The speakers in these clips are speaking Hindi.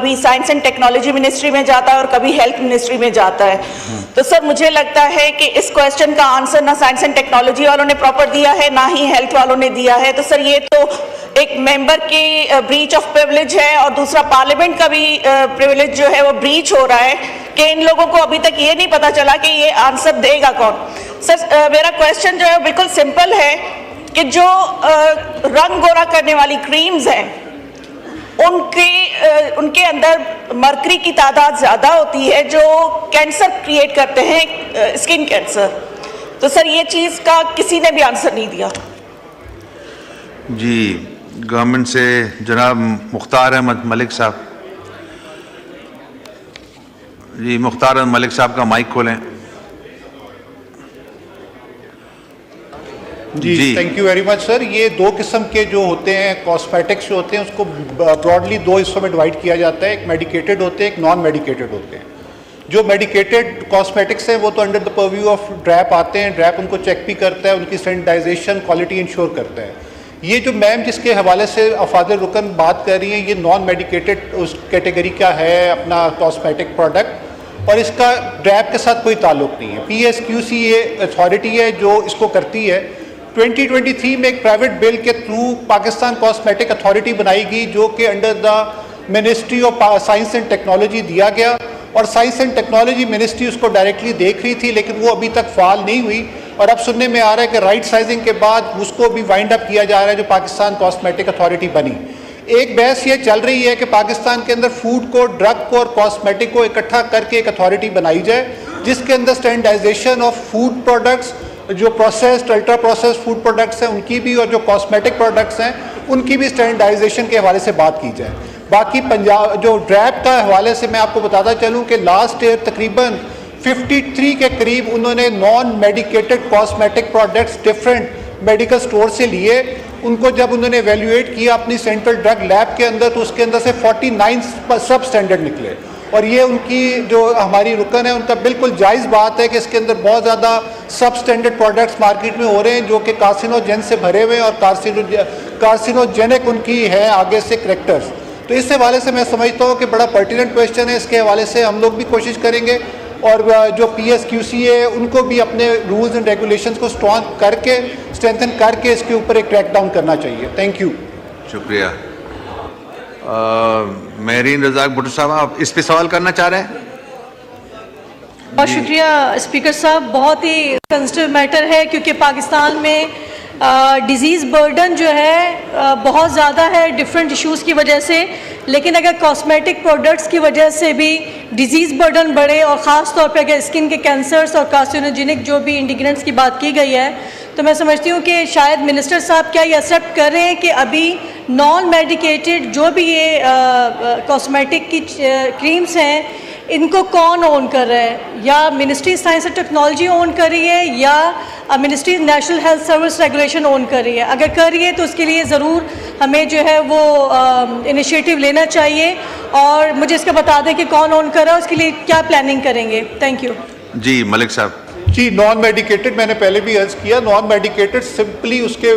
कभी साइंस एंड टेक्नोलॉजी मिनिस्ट्री में जाता है और कभी हेल्थ मिनिस्ट्री में जाता है। तो सर मुझे लगता है कि इस क्वेश्चन का आंसर ना साइंस एंड टेक्नोलॉजी वालों ने प्रॉपर दिया है, ना ही हेल्थ वालों ने दिया है। तो सर ये तो एक मेंबर की ब्रीच ऑफ प्रिविलेज है, और दूसरा पार्लियामेंट का भी प्रिविलेज जो है वो ब्रीच हो रहा है कि इन लोगों को अभी तक ये नहीं पता चला कि ये आंसर देगा कौन। सर मेरा क्वेश्चन जो है बिल्कुल सिंपल है कि जो रंग गोरा करने वाली क्रीम्स हैं उनके अंदर मर्करी की तादाद ज़्यादा होती है जो कैंसर क्रिएट करते हैं, स्किन कैंसर। तो सर ये चीज़ का किसी ने भी आंसर नहीं दिया। जी, गवर्नमेंट से जनाब मुख्तार अहमद मलिक साहब। जी, मुख्तार अहमद मलिक साहब का माइक खोलें। जी, thank you very much sir. ये दो किस्म के जो होते हैं कॉस्मेटिक्स जो होते हैं उसको ब्रॉडली दो हिस्सों में डिवाइड किया जाता है। एक मेडिकेटेड होते हैं, एक नॉन मेडिकेटेड होते हैं। जो मेडिकेटेड कॉस्मेटिक्स हैं वो तो अंडर द पर्व्यू ऑफ ड्रैप आते हैं। ड्रैप उनको चेक भी करता है, उनकी सैनिटाइजेशन क्वालिटी इंश्योर करता है। ये जो मैम जिसके हवाले से अफादल रुकन बात कर रही हैं, ये नॉन मेडिकेटेड उस कैटेगरी का है अपना कॉस्मेटिक प्रोडक्ट, और इसका ड्रैप के साथ कोई ताल्लुक नहीं है। PSQC ये अथॉरिटी है जो इसको करती है। 2023 में एक प्राइवेट बिल के थ्रू पाकिस्तान कॉस्मेटिक अथॉरिटी बनाई गई जो कि under the ministry of science and technology दिया गया, और साइंस एंड टेक्नोलॉजी मिनिस्ट्री उसको डायरेक्टली देख रही थी, लेकिन वो अभी तक फाल नहीं हुई। और अब सुनने में आ रहा है कि राइट साइजिंग के बाद उसको भी वाइंड अप किया जा रहा है जो पाकिस्तान कॉस्मेटिक अथॉरिटी बनी। एक बहस ये चल रही है कि पाकिस्तान के अंदर फूड को, ड्रग को और कॉस्मेटिक को इकट्ठा करके एक अथॉरिटी बनाई जाए जिसके अंदर स्टैंडर्डाइजेशन ऑफ फूड प्रोडक्ट्स, जो processed ultra processed food products हैं उनकी भी, और जो कॉस्मेटिक प्रोडक्ट्स हैं उनकी भी स्टैंडर्डाइजेशन के हवाले से बात की जाए। बाकी पंजाब जो ड्रैप का हवाले से मैं आपको बताता चलूँ कि लास्ट ईयर तकरीबन 53 के करीब उन्होंने non medicated cosmetic products different medical store से लिए। उनको जब उन्होंने एवेल्यूएट किया अपनी सेंट्रल ड्रग लैब के अंदर तो उसके अंदर से 49 सब स्टैंडर्ड निकले। और ये उनकी जो हमारी रुकन है उनका बिल्कुल जायज़ बात है कि इसके अंदर बहुत ज़्यादा सब स्टैंडर्ड प्रोडक्ट्स मार्केट में हो रहे हैं जो कि कार्सिनोजेन से भरे हुए हैं और कार्सिनोजेनिक उनकी है आगे से करैक्टर्स। तो इस हवाले से मैं समझता हूँ कि बड़ा पर्टिनेंट क्वेश्चन है। इसके हवाले से हम लोग भी कोशिश करेंगे, और जो PSQC है उनको भी अपने रूल्स एंड रेगुलेशंस को स्ट्रेंथन करके इसके ऊपर एक क्रैकडाउन करना चाहिए। Thank you. शुक्रिया। महरीन रज़ाक भुट्टो साहब, आप इस पे सवाल करना चाह रहे हैं? बहुत शुक्रिया स्पीकर साहब। बहुत ही सेंसिटिव मैटर है क्योंकि पाकिस्तान में डिज़ीज़ बर्डन जो है बहुत ज़्यादा है डिफरेंट इश्यूज़ की वजह से। लेकिन अगर कॉस्मेटिक प्रोडक्ट्स की वजह से भी डिज़ीज़ बर्डन बढ़े, और ख़ास तौर पे अगर स्किन के कैंसर्स और कार्सिनोजेनिक जो भी इंग्रेडिएंट्स की बात की गई है, तो मैं समझती हूँ कि शायद मिनिस्टर साहब क्या ये एक्सेप्ट कर रहे हैं कि अभी नॉन मेडिकेटेड जो भी ये कॉस्मेटिक की क्रीम्स हैं इनको कौन ओन कर रहा है? या ministry science and technology own कर रही है या ministry national health service regulation own कर रही है? अगर कर रही है तो उसके लिए ज़रूर हमें जो है वो इनिशिएटिव लेना चाहिए, और मुझे इसका बता दें कि कौन ओन कर रहा है, उसके लिए क्या प्लानिंग करेंगे। Thank you. जी, मलिक साहब। जी, नॉन मेडिकेटेड मैंने पहले भी अर्ज किया, नॉन मेडिकेटेड सिंपली उसके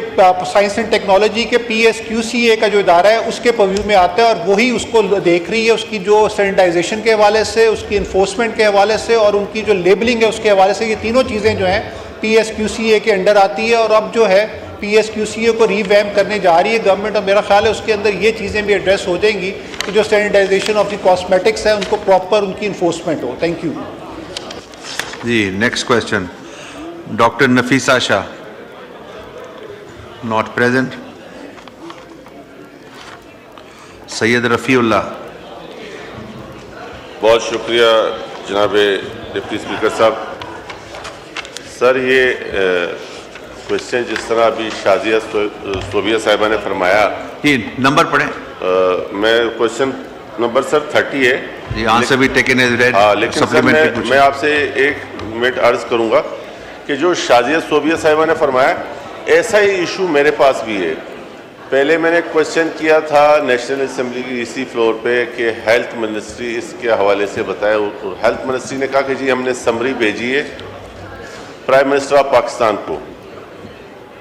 साइंस एंड टेक्नोलॉजी के PSQCA का जो इदारा है उसके पर्व्यू में आता है, और वही उसको देख रही है उसकी जो सैनिटाइजेशन के हवाले से, उसकी इन्फोर्समेंट के हवाले से और उनकी जो लेबलिंग है उसके हवाले से। ये तीनों चीज़ें जो हैं PSQCA के अंडर आती है, और अब जो है PSQCA को रीवैम्प करने जा रही है गवर्नमेंट, और मेरा ख्याल है उसके अंदर ये चीज़ें भी एड्रेस हो जाएंगी कि जो सैनिटाइजेशन ऑफ द कॉस्मेटिक्स है उनको प्रॉपर उनकी इन्फोर्समेंट हो। Thank you. जी, next question doctor Nafisa Shah, not present. Syed Rafiullah. बहुत शुक्रिया जनाब डिप्टी स्पीकर साहब। सर ये क्वेश्चन जिस तरह अभी शाजिया सोबिया साहिबा ने फरमाया, ये नंबर पढ़ें। मैं क्वेश्चन नंबर सर 30 है। ये आंसर भी टेकन एज रेड। लेकिन सर मैं आपसे एक मिनट अर्ज करूंगा कि जो शाजिया सोबिया साहिबा ने फरमाया ऐसा ही इशू मेरे पास भी है। पहले मैंने क्वेश्चन किया था नेशनल असेंबली की इसी फ्लोर पे कि हेल्थ मिनिस्ट्री इसके हवाले से बताए, और हेल्थ मिनिस्ट्री ने कहा कि जी हमने समरी भेजी है प्राइम मिनिस्टर ऑफ पाकिस्तान को,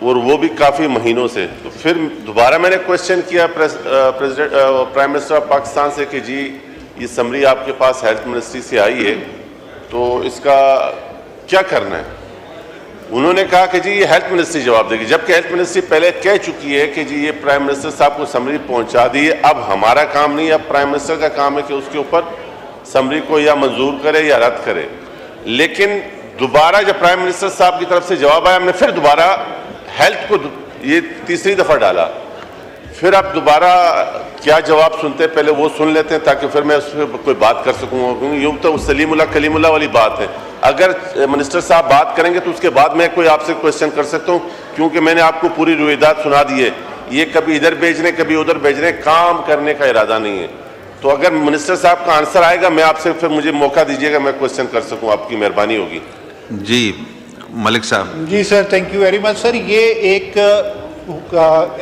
और वो भी काफ़ी महीनों से। तो फिर दोबारा मैंने क्वेश्चन किया प्राइम मिनिस्टर ऑफ पाकिस्तान से कि जी ये समरी आपके पास हेल्थ मिनिस्ट्री से आई है, तो इसका क्या करना है? उन्होंने कहा कि जी ये हेल्थ मिनिस्ट्री जवाब देगी, जबकि हेल्थ मिनिस्ट्री पहले कह चुकी है कि जी ये प्राइम मिनिस्टर साहब को समरी पहुंचा दी है। अब हमारा काम नहीं, अब प्राइम मिनिस्टर का काम है कि उसके ऊपर समरी को या मंजूर करे या रद्द करे। लेकिन दोबारा जब प्राइम मिनिस्टर साहब की तरफ से जवाब आया, हमने फिर दोबारा हेल्थ को ये तीसरी दफ़ा डाला। फिर आप दोबारा क्या जवाब सुनते हैं, पहले वो सुन लेते हैं ताकि फिर मैं उस पर कोई बात कर सकूँ। यूँ तो सलीमुल्लाह कलीमुल्लाह वाली बात है। अगर मिनिस्टर साहब बात करेंगे तो उसके बाद मैं कोई आपसे क्वेश्चन कर सकता हूँ, क्योंकि मैंने आपको पूरी रुइयात सुना दी है। ये कभी इधर भेजने कभी उधर भेजने, काम करने का इरादा नहीं है। तो अगर मिनिस्टर साहब का आंसर आएगा, मैं आपसे फिर मुझे मौका दीजिएगा, मैं क्वेश्चन कर सकूँ, आपकी मेहरबानी होगी। जी मलिक साहब। जी sir, thank you very much sir. ये एक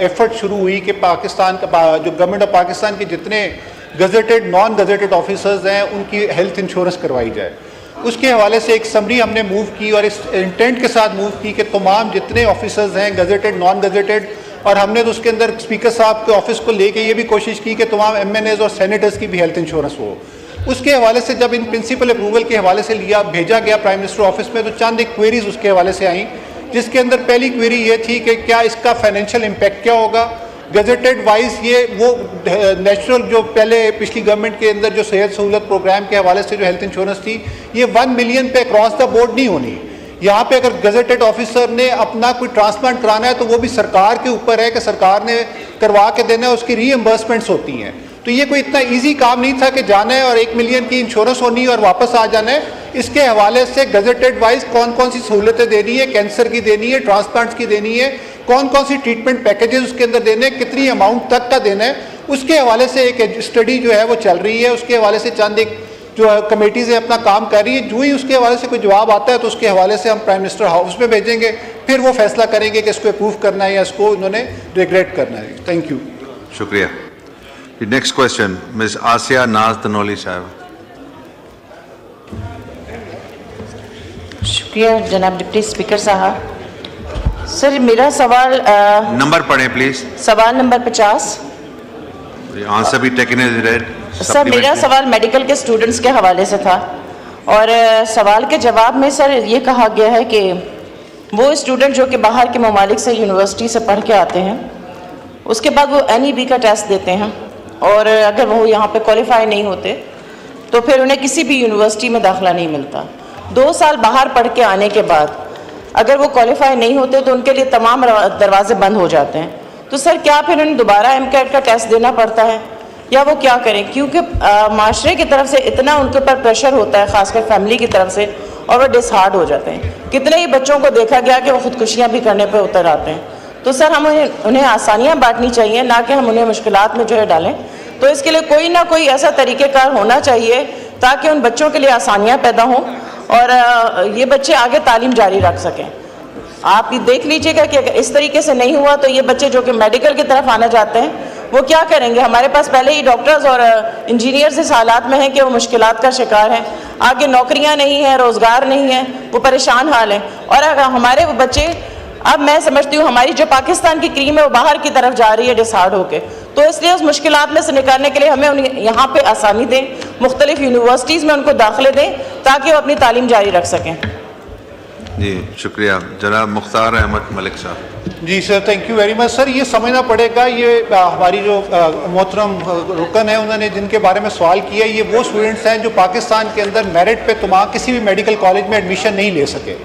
एफर्ट शुरू हुई कि पाकिस्तान का जो गवर्नमेंट ऑफ पाकिस्तान के जितने गजेटेड नॉन गजेटेड ऑफिसर्स हैं उनकी हेल्थ इंश्योरेंस करवाई जाए। उसके हवाले से एक समरी हमने मूव की और इस इंटेंट के साथ मूव की कि तमाम जितने ऑफिसर्स हैं गजेटेड नॉन गजेटेड, और हमने तो उसके अंदर स्पीकर साहब के ऑफिस को लेके ये भी कोशिश की कि तमाम MNAs और सेनेटर्स की भी हेल्थ इंश्योरेंस हो। उसके हवाले से जब इन प्रिंसिपल अप्रूवल के हवाले से लिया भेजा गया प्राइम मिनिस्टर ऑफिस में, तो चंद एक क्वेरीज उसके हवाले से आई, जिसके अंदर पहली क्वेरी ये थी कि क्या इसका फाइनेंशियल इम्पैक्ट क्या होगा गजेटेड वाइज। ये वो नेचुरल जो पहले पिछली गवर्नमेंट के अंदर जो सेहत सहूलत प्रोग्राम के हवाले से जो हेल्थ इंश्योरेंस थी, ये 1 मिलियन पे अक्रॉस द बोर्ड नहीं होनी। यहाँ पे अगर गजेटेड ऑफिसर ने अपना कोई ट्रांसप्लांट कराना है तो वो भी सरकार के ऊपर है कि सरकार ने करवा के देना है, उसकी रीएम्बर्समेंट्स होती हैं। तो ये कोई इतना इजी काम नहीं था कि जाना है और 1 मिलियन की इंश्योरेंस होनी है और वापस आ जाना है। इसके हवाले से गजेटेड वाइज कौन कौन सी सहूलतें देनी है, कैंसर की देनी है, ट्रांसप्लांट्स की देनी है, कौन कौन सी ट्रीटमेंट पैकेजेस उसके अंदर देने, कितनी अमाउंट तक का देना है, उसके हवाले से एक स्टडी जो है वो चल रही है। उसके हवाले से चंद एक जो कमेटीज है अपना काम कर रही है। जो ही उसके हवाले से कोई जवाब आता है तो उसके हवाले से हम प्राइम मिनिस्टर हाउस में भेजेंगे, फिर वो फैसला करेंगे कि इसको अप्रूव करना है या इसको उन्होंने रिग्रेट करना है। Thank you. शुक्रिया। नेक्स्ट क्वेश्चन मिस आसिया नाज तनोली साहब। शुक्रिया जनाब डिप्टी स्पीकर साहब। सर मेरा सवाल नंबर पढ़ें प्लीज। सवाल नंबर 50। आंसर भी टेकन एज रेड। सर मेरा सवाल मेडिकल के स्टूडेंट्स के हवाले से था और सवाल के जवाब में सर ये कहा गया है कि वो स्टूडेंट जो कि बाहर के ममालिक से यूनिवर्सिटी से पढ़ के आते हैं, उसके बाद वो NEB का टेस्ट देते हैं और अगर वो यहाँ पे क्वालिफाई नहीं होते तो फिर उन्हें किसी भी यूनिवर्सिटी में दाखिला नहीं मिलता। 2 साल बाहर पढ़ के आने के बाद अगर वो क्वालिफाई नहीं होते तो उनके लिए तमाम दरवाजे बंद हो जाते हैं। तो सर क्या फिर उन्हें दोबारा MCAT का टेस्ट देना पड़ता है या वो क्या करें? क्योंकि माशरे की तरफ से इतना उनके ऊपर प्रेशर होता है, ख़ासकर फैमिली की तरफ से, और वो डिसहार्ड हो जाते हैं। कितने ही बच्चों को देखा गया कि वो खुदकुशियाँ भी करने पर उतर आते हैं। तो सर हम उन्हें आसानियाँ बांटनी चाहिए, ना कि हम उन्हें मुश्किलात में जो है डालें। तो इसके लिए कोई ना कोई ऐसा तरीक़ेकार होना चाहिए ताकि उन बच्चों के लिए आसानियाँ पैदा हों और ये बच्चे आगे तालीम जारी रख सकें। आप ये देख लीजिएगा कि अगर इस तरीके से नहीं हुआ तो ये बच्चे जो कि मेडिकल की तरफ आना चाहते हैं वो क्या करेंगे? हमारे पास पहले ही डॉक्टर्स और इंजीनियर्स इस हालात में हैं कि वो मुश्किलात का शिकार हैं, आगे नौकरियां नहीं हैं, रोज़गार नहीं है, वो परेशान हाल हैं। और अगर हमारे वो बच्चे, अब मैं समझती हूँ हमारी जो पाकिस्तान की क्रीम है वो बाहर की तरफ जा रही है डिसहार्ड होके, तो इसलिए उस मुश्किलात में से निकालने के लिए हमें उन्हें यहाँ पे आसानी दें, मुख्तलिफ यूनिवर्सिटीज़ में उनको दाखिले दें ताकि वो अपनी तालीम जारी रख सकें। जी शुक्रिया। जनाब मुख्तार अहमद मलिक साहब। जी sir, thank you very much sir. ये समझना पड़ेगा, ये हमारी जो मोहतरम रुकन है उन्होंने जिनके बारे में सवाल किया, ये वो स्टूडेंट्स हैं जो पाकिस्तान के अंदर मेरिट पे तमाम किसी भी मेडिकल कॉलेज में एडमिशन नहीं ले सके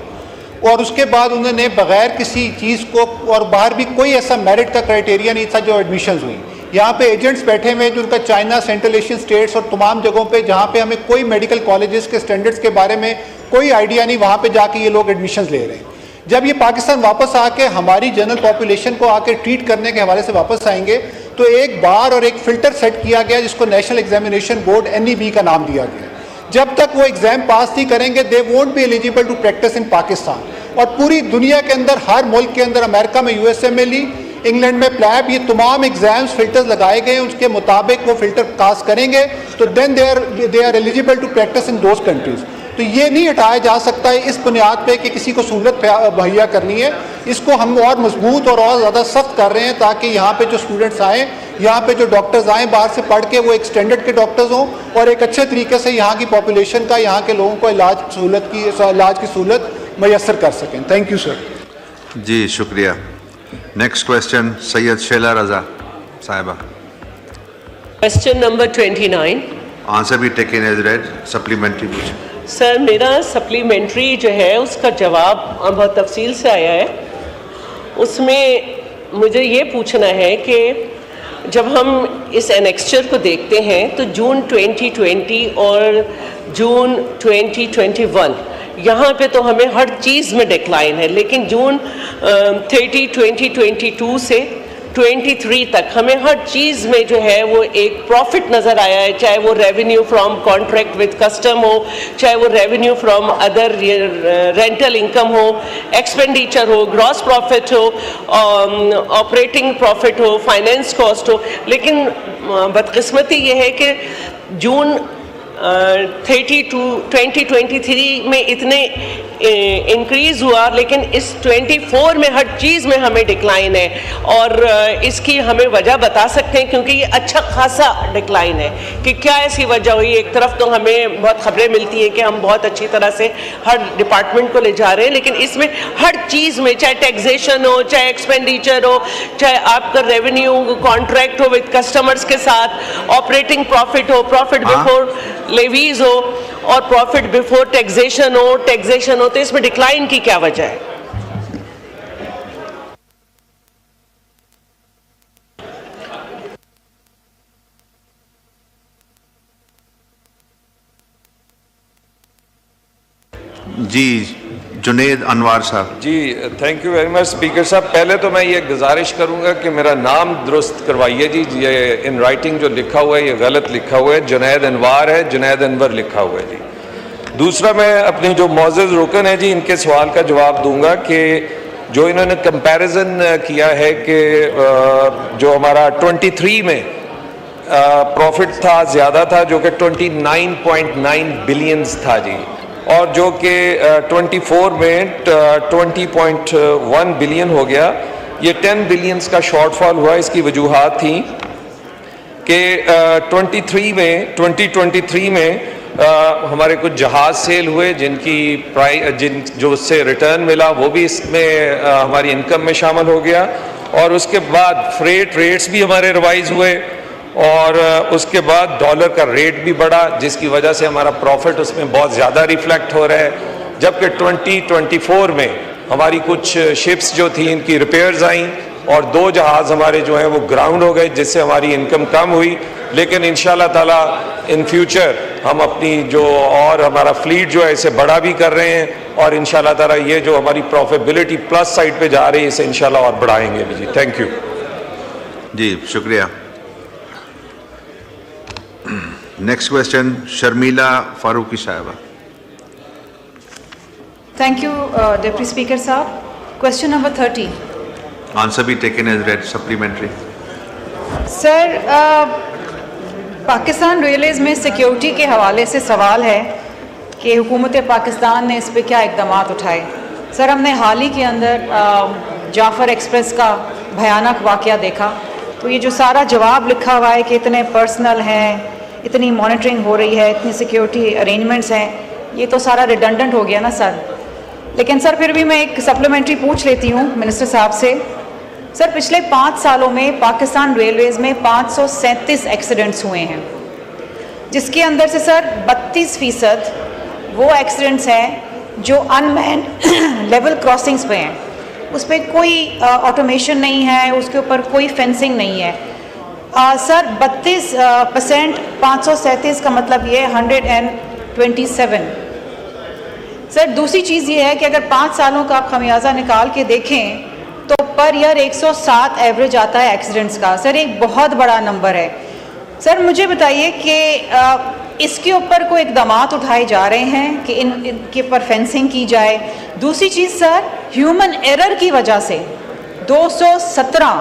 और उसके बाद उन्होंने बगैर किसी चीज़ को, और बाहर भी कोई ऐसा मेरिट का क्राइटेरिया नहीं था जो एडमिशन्स हुई। यहाँ पे एजेंट्स बैठे हुए हैं जो उनका चाइना, सेंट्रल एशियन स्टेट्स और तमाम जगहों पे जहाँ पे हमें कोई मेडिकल कॉलेजेस के स्टैंडर्ड्स के बारे में कोई आइडिया नहीं, वहाँ पे जाके ये लोग एडमिशन्स ले रहे हैं। जब ये पाकिस्तान वापस आके हमारी जनरल पॉपुलेशन को आके ट्रीट करने के हवाले से वापस आएंगे तो एक बार और एक फ़िल्टर सेट किया गया जिसको नेशनल एग्जामिनेशन बोर्ड NEB का नाम दिया गया। जब तक वो एग्ज़ाम पास नहीं करेंगे they won't be eligible to practice in Pakistan. और पूरी दुनिया के अंदर, हर मुल्क के अंदर, अमेरिका में, USA में ली, इंग्लैंड में प्लैब, ये तमाम एग्जाम्स फिल्टर्स लगाए गए, उसके मुताबिक वो फिल्टर पास करेंगे तो then they are eligible to practice in those countries. तो ये नहीं हटाया जा सकता है इस बुनियाद पे कि किसी को सहूलत मुहैया करनी है। इसको हम और मजबूत और ज़्यादा सख्त कर रहे हैं ताकि यहाँ पे जो स्टूडेंट्स आएँ यहाँ पे जो डॉक्टर्स आएँ बाहर से पढ़ के, वो एक स्टैंडर्ड के डॉक्टर्स हों और एक अच्छे तरीके से यहाँ की पॉपुलेशन का, यहाँ के लोगों को इलाज की सहूलत मैसर कर सकें। Thank you sir. जी शुक्रिया। नेक्स्ट क्वेश्चन सैयद शेला रजा साहिबा। Question number 29। आंसर भी टेकन एज रेड, सप्लीमेंट्री पूछे। सर मेरा सप्लीमेंट्री जो है उसका जवाब बहुत तफसील से आया है। उसमें मुझे ये पूछना है कि जब हम इस एनेक्स्चर को देखते हैं तो जून 2020 और जून 2021 यहाँ पे तो हमें हर चीज़ में डिक्लाइन है, लेकिन जून 30 2022 से 23 तक हमें हर चीज़ में जो है वो एक प्रॉफिट नज़र आया है, चाहे वो revenue from contract with custom हो, चाहे वो revenue from other rental income हो, एक्सपेंडिचर हो, ग्रॉस प्रॉफिट हो, ऑपरेटिंग प्रॉफिट हो, फाइनेंस कॉस्ट हो। लेकिन बदकिस्मती ये है कि जून 2023 में इतने इंक्रीज़ हुआ, लेकिन इस 24 में हर चीज़ में हमें डिक्लाइन है। और इसकी हमें वजह बता सकते हैं, क्योंकि ये अच्छा खासा डिक्लाइन है, कि क्या ऐसी वजह हुई। एक तरफ तो हमें बहुत खबरें मिलती हैं कि हम बहुत अच्छी तरह से हर डिपार्टमेंट को ले जा रहे हैं, लेकिन इसमें हर चीज़ में, चाहे टैक्सेशन हो, चाहे एक्सपेंडिचर हो, चाहे आपका रेवेन्यू कॉन्ट्रैक्ट हो विद कस्टमर्स के साथ, ऑपरेटिंग प्रॉफिट हो, प्रॉफिट बिफोर लेवीज हो, और प्रॉफिट बिफोर टैक्सेशन हो, तो इसमें डिक्लाइन की क्या वजह है? जी जुनेद अनवार साहब। जी thank you very much speaker साहब। पहले तो मैं ये गुजारिश करूंगा कि मेरा नाम दुरुस्त करवाइए जी, ये इन राइटिंग जो लिखा हुआ है ये गलत लिखा हुआ है, जुनैद अनवार है, जुनैद अनवर लिखा हुआ है जी। दूसरा, मैं अपनी जो मौजूद रुकन है जी इनके सवाल का जवाब दूंगा कि जो इन्होंने कंपैरिजन किया है कि जो हमारा 23 में प्रॉफिट था ज़्यादा था, जो कि 29.9 बिलियंस था जी, और जो कि 24 में 20.1 बिलियन हो गया। ये 10 बिलियंस का शॉर्टफॉल हुआ। इसकी वजूहात थी कि 2023 में हमारे कुछ जहाज़ सेल हुए जिनकी जो उससे रिटर्न मिला वो भी इसमें हमारी इनकम में शामिल हो गया, और उसके बाद फ्रेट रेट्स भी हमारे रिवाइज हुए, और उसके बाद डॉलर का रेट भी बढ़ा, जिसकी वजह से हमारा प्रॉफिट उसमें बहुत ज़्यादा रिफ्लेक्ट हो रहा है। जबकि 2024 में हमारी कुछ शिप्स जो थी इनकी रिपेयर्स आईं, और 2 जहाज़ हमारे जो हैं वो ग्राउंड हो गए, जिससे हमारी इनकम कम हुई। लेकिन इंशाल्लाह ताला इन फ्यूचर हम अपनी जो और हमारा फ्लीट जो है इसे बड़ा भी कर रहे हैं, और इंशाल्लाह ताला ये जो हमारी प्रॉफिटेबिलिटी प्लस साइड पे जा रही है इसे इंशाल्लाह और बढ़ाएंगे भी जी। थैंक यू जी शुक्रिया। नेक्स्ट क्वेश्चन शर्मिला फारूकी साहिबा। थैंक यू डिप्टी स्पीकर साहब। Question number 30। आंसर भी taken as read, supplementary. Sir Pakistan railways में सिक्योरिटी के हवाले से सवाल है कि हुकूमत पाकिस्तान ने इस पर क्या इकदाम उठाए। सर हमने हाल ही के अंदर जाफ़र एक्सप्रेस का भयानक वाक़या देखा, तो ये जो सारा जवाब लिखा हुआ है कि इतने पर्सनल हैं, इतनी मॉनिटरिंग हो रही है, इतनी सिक्योरिटी अरेंजमेंट्स हैं, ये तो सारा रिडंडेंट हो गया ना सर। लेकिन सर फिर भी मैं एक सप्लीमेंट्री पूछ लेती हूँ मिनिस्टर साहब से। सर पिछले 5 सालों में पाकिस्तान रेलवेज़ में 537 एक्सीडेंट्स हुए हैं, जिसके अंदर से सर 32% वो एक्सीडेंट्स हैं जो अनमैन्ड लेवल क्रॉसिंग्स पे हैं, उस पर कोई ऑटोमेशन नहीं है, उसके ऊपर कोई फेंसिंग नहीं है। सर 32% 537 का मतलब ये 127। सर दूसरी चीज़ ये है कि अगर 5 सालों का आप खमियाजा निकाल के देखें तो पर ईयर 107 एवरेज आता है एक्सीडेंट्स का। सर एक बहुत बड़ा नंबर है। सर मुझे बताइए कि इसके ऊपर कोई इकदाम उठाए जा रहे हैं कि इनके ऊपर फेंसिंग की जाए। दूसरी चीज़ सर ह्यूमन एरर की वजह से 217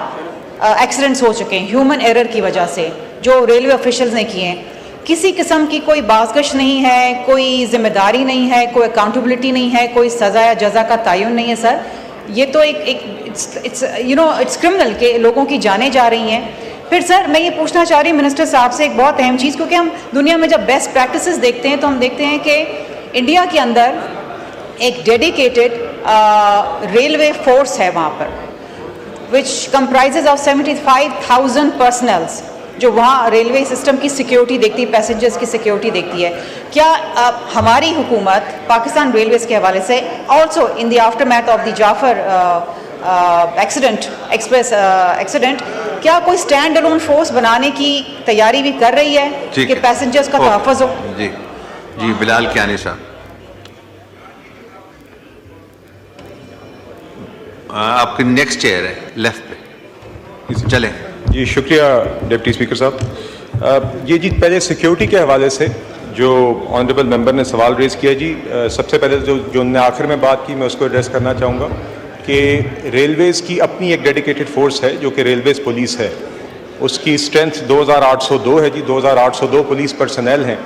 एक्सीडेंट्स हो चुके हैं ह्यूमन एरर की वजह से, जो रेलवे ऑफिशियल्स ने किए हैं। किसी किस्म की कोई बाज़गश नहीं है, कोई जिम्मेदारी नहीं है, कोई अकाउंटेबिलिटी नहीं है, कोई सज़ा या जज़ा का तयन नहीं है। सर ये तो इट्स क्रिमिनल के लोगों की जानें जा रही हैं। फिर सर मैं ये पूछना चाह रही हूँ मिनिस्टर साहब से एक बहुत अहम चीज़, क्योंकि हम दुनिया में जब बेस्ट प्रैक्टिसेस देखते हैं तो हम देखते हैं कि इंडिया के अंदर एक डेडिकेटेड रेलवे फोर्स है वहाँ पर, विच कंप्राइजेज ऑफ 75,000 पर्सनल्स, जो वहाँ रेलवे सिस्टम की सिक्योरिटी देखती है, पैसेंजर्स की सिक्योरिटी देखती है। क्या हमारी हुकूमत पाकिस्तान रेलवेज के हवाले से also in the aftermath of the Jaffar express accident क्या कोई स्टैंड अलोन फोर्स बनाने की तैयारी भी कर रही है कि पैसेंजर्स का तहफ़्फ़ुज़ हो? जी जी, बिलाल कियानी साहब, आपकी नेक्स्ट चेयर है लेफ्ट पे, चलें। जी शुक्रिया डिप्टी स्पीकर साहब। ये जी पहले सिक्योरिटी के हवाले से जो ऑनरेबल मेंबर ने सवाल रेज़ किया जी, सबसे पहले जो उन्होंने आखिर में बात की मैं उसको एड्रेस करना चाहूँगा कि रेलवेज़ की अपनी एक डेडिकेटेड फोर्स है जो कि रेलवेज़ पुलिस है, उसकी स्ट्रेंथ 2802 है जी, 2802 पुलिस पर्सनल हैं।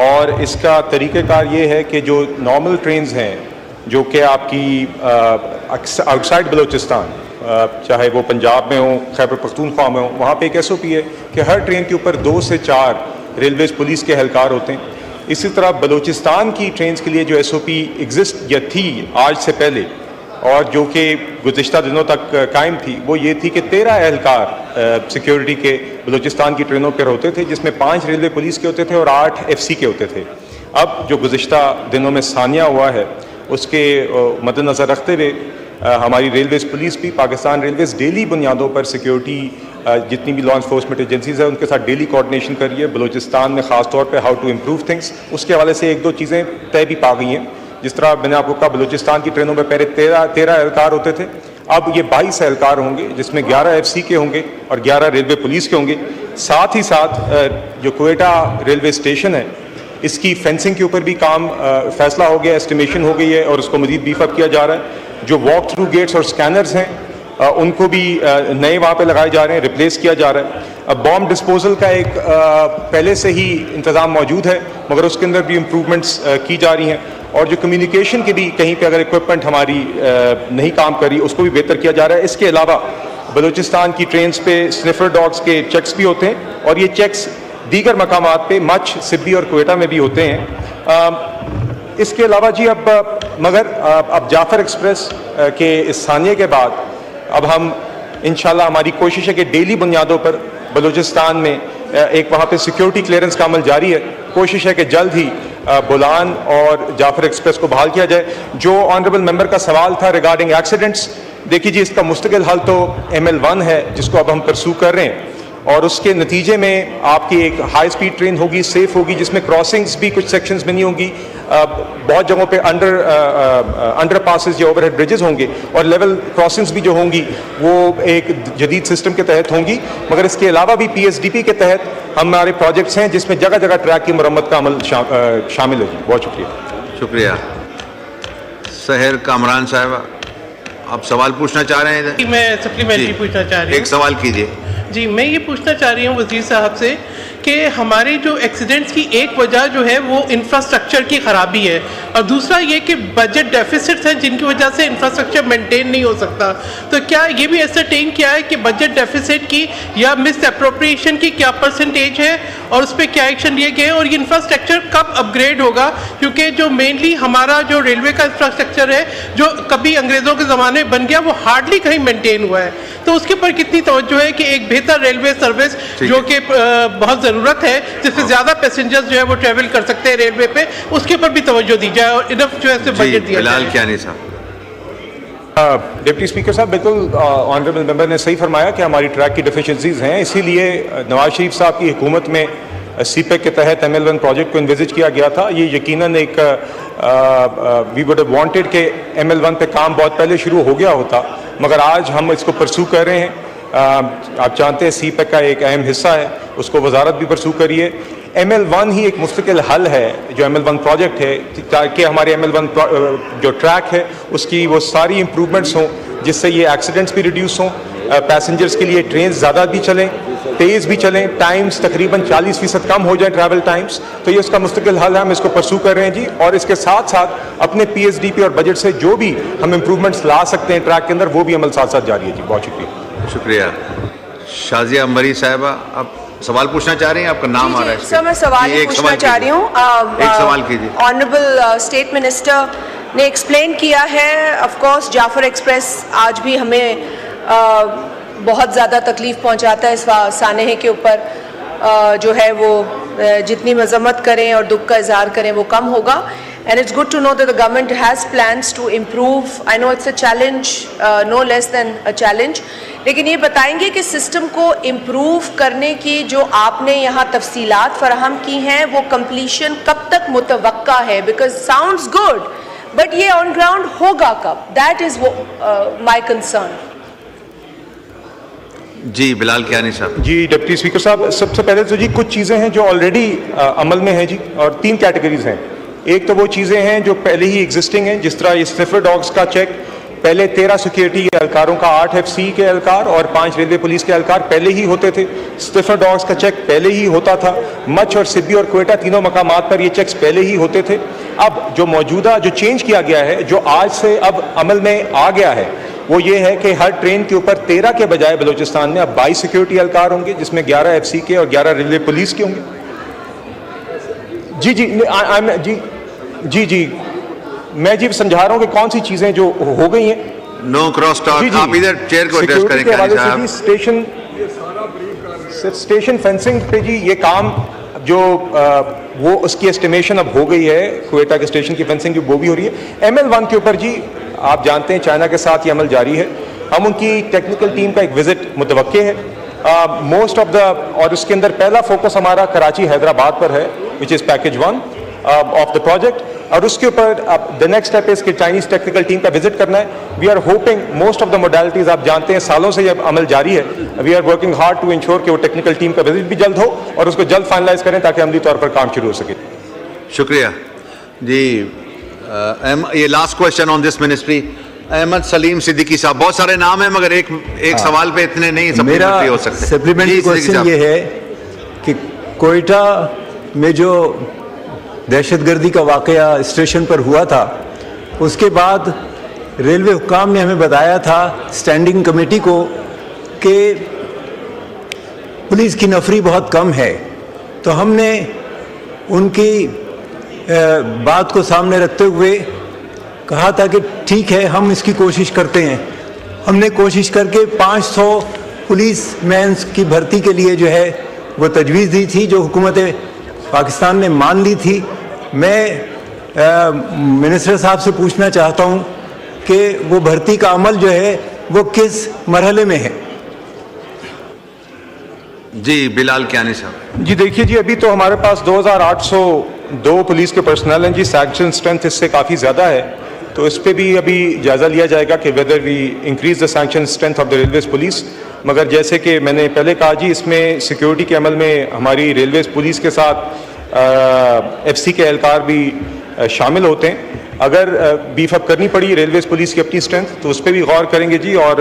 और इसका तरीक़ेकार ये है कि जो नॉर्मल ट्रेन्स हैं जो कि आपकी आउटसाइड बलूचिस्तान, चाहे वो पंजाब में हो, खैबर पख्तूनख्वा में हो, वहाँ पे एक SOP है कि हर ट्रेन के ऊपर 2 से 4 रेलवेज़ पुलिस के एहलकार होते हैं। इसी तरह बलूचिस्तान की ट्रेन्स के लिए जो SOP एग्जिस्ट या थी आज से पहले और जो कि गुज़िश्ता दिनों तक कायम थी, वो ये थी कि 13 एहलकार सिक्योरिटी के बलूचिस्तान की ट्रेनों पर होते थे, जिसमें 5 रेलवे पुलिस के होते थे और 8 FC के होते थे। अब जो गुज़िश्ता दिनों में सानिया हुआ है उसके मद्देनज़र रखते हुए हमारी रेलवेज़ पुलिस भी, पाकिस्तान रेलवेज़ डेली बुनियादों पर सिक्योरिटी जितनी भी लॉ इन्फोर्समेंट एजेंसीज़ हैं उनके साथ डेली कोऑर्डिनेशन कर रही है। बलूचिस्तान में ख़ास तौर पे हाउ टू इम्प्रूव थिंग्स, उसके हवाले से 1-2 चीज़ें तय भी पा गई हैं। जिस तरह मैंने आपको कहा बलूचिस्तान की ट्रेनों में पहले 13 एहलकार होते थे, अब ये 22 एहलकार होंगे, जिसमें 11 FC के होंगे और 11 रेलवे पुलिस के होंगे। साथ ही साथ जो क्वेटा रेलवे स्टेशन है इसकी फेंसिंग के ऊपर भी काम फैसला हो गया, एस्टिमेशन हो गई है और उसको मज़ीद बीफ अप किया जा रहा है। जो वॉक थ्रू गेट्स और स्कैनर्स हैं उनको भी नए वहाँ पे लगाए जा रहे हैं, रिप्लेस किया जा रहा है। अब बॉम्ब डिस्पोजल का एक पहले से ही इंतज़ाम मौजूद है, मगर उसके अंदर भी इम्प्रूवमेंट्स की जा रही हैं। और जो कम्युनिकेशन की भी कहीं पे अगर इक्विपमेंट हमारी नहीं काम कर रही उसको भी बेहतर किया जा रहा है। इसके अलावा बलूचिस्तान की ट्रेन्स पे स्निफर डॉग्स के चेक्स भी होते हैं और ये चेक्स दीगर मकामात पे मच, सिब्बी और क्वेटा में भी होते हैं। इसके अलावा जी अब जाफर एक्सप्रेस के इस सानिये के बाद अब हम इंशाल्लाह हमारी कोशिश है कि डेली बुनियादों पर बलूचिस्तान में एक वहाँ पे सिक्योरिटी क्लियरेंस का अमल जारी है। कोशिश है कि जल्द ही बोलान और जाफर एक्सप्रेस को बहाल किया जाए। जो ऑनरेबल मेंबर का सवाल था रिगार्डिंग एक्सीडेंट्स, देखिए जी इसका मुस्तकिल हल तो ML1 है जिसको अब हम परसू कर रहे हैं और उसके नतीजे में आपकी एक हाई स्पीड ट्रेन होगी, सेफ होगी, जिसमें क्रॉसिंग्स भी कुछ सेक्शंस में नहीं होंगी, बहुत जगहों पे अंडर पासेस या ओवरहेड ब्रिजेस होंगे और लेवल क्रॉसिंग्स भी जो होंगी वो एक जदीद सिस्टम के तहत होंगी। मगर इसके अलावा भी PSDP के तहत हमारे प्रोजेक्ट्स हैं जिसमें जगह जगह ट्रैक की मरम्मत का अमल शामिल है। बहुत शुक्रिया। शुक्रिया। सहर कामरान साहब, आप सवाल पूछना चाह रहे हैं? मैं सप्लीमेंट्री पूछना चाह रही हूँ। एक सवाल कीजिए। जी, मैं ये पूछना चाह रही हूँ वज़ीर साहब से कि हमारे जो एक्सीडेंट्स की एक वजह जो है वो इंफ्रास्ट्रक्चर की ख़राबी है और दूसरा ये कि बजट डेफिसिट्स हैं जिनकी वजह से इंफ्रास्ट्रक्चर मेंटेन नहीं हो सकता। तो क्या ये भी एसरटेन किया है कि बजट डेफिसिट की या मिस अप्रोप्रिएशन की क्या परसेंटेज है और उस पर क्या एक्शन लिए गए और ये इंफ्रास्ट्रक्चर कब अपग्रेड होगा? क्योंकि जो मेनली हमारा जो रेलवे का इंफ्रास्ट्रक्चर है जो कभी अंग्रेज़ों के ज़माने में बन गया वो हार्डली कहीं मेनटेन हुआ है, तो उसके ऊपर कितनी तवज्जो है कि एक बेहतर रेलवे सर्विस जो कि बहुत ज़रूरत है जिससे ज़्यादा पैसेंजर्स जो है वो ट्रैवल कर सकते हैं रेलवे पे, उसके ऊपर भी तवज्जो दी जाए और इनफ जो है बजट दिया बिलाल कियानी साहब। डिप्टी स्पीकर साहब, बिल्कुल ऑनरेबल मेंबर ने सही फरमाया कि हमारी ट्रैक की डिफिशेंसीज हैं, इसीलिए नवाज शरीफ साहब की हुकूमत में CPEC के तहत ML1 प्रोजेक्ट को इन्विजिट किया गया था। ये यकीनन एक वी वुड हैव वांटेड कि ML1 पे काम बहुत पहले शुरू हो गया होता, मगर आज हम इसको परसू कर रहे हैं। आप जानते हैं CPEC का एक अहम हिस्सा है, उसको वजारत भी परसू करिए। ML1 ही एक मुस्तकिल हल है जो ML1 प्रोजेक्ट है, ताकि हमारे ML1 जो ट्रैक है उसकी वो सारी इम्प्रूवमेंट्स हों जिससे ये एक्सीडेंट्स भी रिड्यूस हों, पैसेंजर्स के लिए ट्रेन ज़्यादा भी चलें, तेज़ भी चलें, टाइम्स तकरीबन 40% कम हो जाए ट्रैवल टाइम्स। तो ये उसका मुस्तकिल हल है, हम इसको परसू कर रहे हैं जी। और इसके साथ साथ अपने PSDP और बजट से जो भी हम इम्प्रूवमेंट्स ला सकते हैं ट्रैक के अंदर वो भी अमल साथ साथ जारी है जी। बहुत शुक्रिया। शुक्रिया। शाजिया मरी साहिबा, आप सवाल पूछना चाह रही हैं? आपका नाम आ रहा है। सर मैं सवाल जी, ये एक पूछना सवाल चाह रही हूँ। एक सवाल कीजिए। ऑनरेबल स्टेट मिनिस्टर ने एक्सप्लेन किया है, ऑफ कोर्स जाफर एक्सप्रेस आज भी हमें बहुत ज़्यादा तकलीफ पहुँचाता है। इस सानहे के ऊपर जो है वो जितनी मजम्मत करें और दुख का इजहार करें वो कम होगा। And it's good to know that the government has plans to improve. I know it's a challenge, no less than a challenge. लेकिन ये बताएंगे कि सिस्टम को इम्प्रूव करने की जो आपने यहाँ तफसीलात फराहम की हैं वो कंप्लीशन कब तक मुतवक्का है? बिकॉज साउंड्स गुड बट ये ऑन ग्राउंड होगा कब? That is my concern. जी बिलाल कियानी साहब। जी डिप्टी स्पीकर साहब, सबसे पहले तो जी कुछ चीज़ें हैं जो ऑलरेडी अमल में हैं जी, और 3 कैटेगरीज हैं। एक तो वो चीज़ें हैं जो पहले ही एग्जिस्टिंग हैं, जिस तरह ये स्निफर डॉग्स का चेक पहले 13 सिक्योरिटी एहलकारों का 8 FC के एहलकार और 5 रेलवे पुलिस के एहलकार पहले ही होते थे। स्निफर डॉग्स का चेक पहले ही होता था। मच और सिब्बी और क्वेटा तीनों मकामात पर ये चेक्स पहले ही होते थे। अब जो मौजूदा जो चेंज किया गया है, जो आज से अब अमल में आ गया है, वो ये है कि हर ट्रेन के ऊपर 13 के बजाय बलूचिस्तान में अब 22 सिक्योरिटी एहलकार होंगे, जिसमें 11 FC के और 11 रेलवे पुलिस के होंगे। जी मैं जी समझा रहा हूँ कि कौन सी चीजें जो हो गई हैं। नो क्रॉस टॉक, आप इधर चेयर को एड्रेस करें। जी स्टेशन फेंसिंग पे जी ये काम जो वो उसकी एस्टिमेशन अब हो गई है, क्वेटा के स्टेशन की फेंसिंग वो भी हो रही है। ML1 के ऊपर जी आप जानते हैं चाइना के साथ ये अमल जारी है। हम उनकी टेक्निकल टीम का एक विजिट मुतवक्के है मोस्ट ऑफ द, और उसके अंदर पहला फोकस हमारा कराची हैदराबाद पर है, which is package 1 of the project. और उसके ऊपर अब द नेक्स्ट स्टेप इज कि चाइनीज टेक्निकल टीम का विजिट करना है। We are hoping most of the modalities, आप जानते हैं सालों से ये अमल जारी है। We are working hard to ensure कि वो टेक्निकल टीम का विजिट भी जल्द हो और उसको जल्द फाइनलाइज करें ताकि अमली तौर पर काम शुरू हो सके। शुक्रिया जी। ये last question on this ministry, Ahmed Saleem Siddiqui साहब। बहुत सारे नाम हैं मगर एक सवाल पे इतने नहीं सप्लीमेंट्री हो सकते। सप्लीमेंट्री क्वेश्चन ये है कि कोयटा में जो दहशतगर्दी का वाकया स्टेशन पर हुआ था, उसके बाद रेलवे हुक्काम ने हमें बताया था स्टैंडिंग कमेटी को कि पुलिस की नफरी बहुत कम है। तो हमने उनकी बात को सामने रखते हुए कहा था कि ठीक है, हम इसकी कोशिश करते हैं। हमने कोशिश करके 500 पुलिस मैन्स की भर्ती के लिए जो है वो तजवीज़ दी थी, जो हुकूमत पाकिस्तान ने मान ली थी। मैं मिनिस्टर साहब से पूछना चाहता हूं कि वो भर्ती का अमल जो है वो किस मरहले में है? जी बिलाल कियानी साहब। जी देखिए जी, अभी तो हमारे पास 2802 पुलिस के पर्सनल हैं जी। सैंक्शन स्ट्रेंथ इससे काफ़ी ज़्यादा है, तो इस पर भी अभी जायज़ा लिया जाएगा कि whether we increase the sanction strength of the railways police. मगर जैसे कि मैंने पहले कहा जी, इसमें सिक्योरिटी के अमल में हमारी रेलवेज पुलिस के साथ FC के एहलकार भी शामिल होते हैं। अगर बीफ अप करनी पड़ी रेलवेज पुलिस की अपनी स्ट्रेंथ तो उस पर भी गौर करेंगे जी। और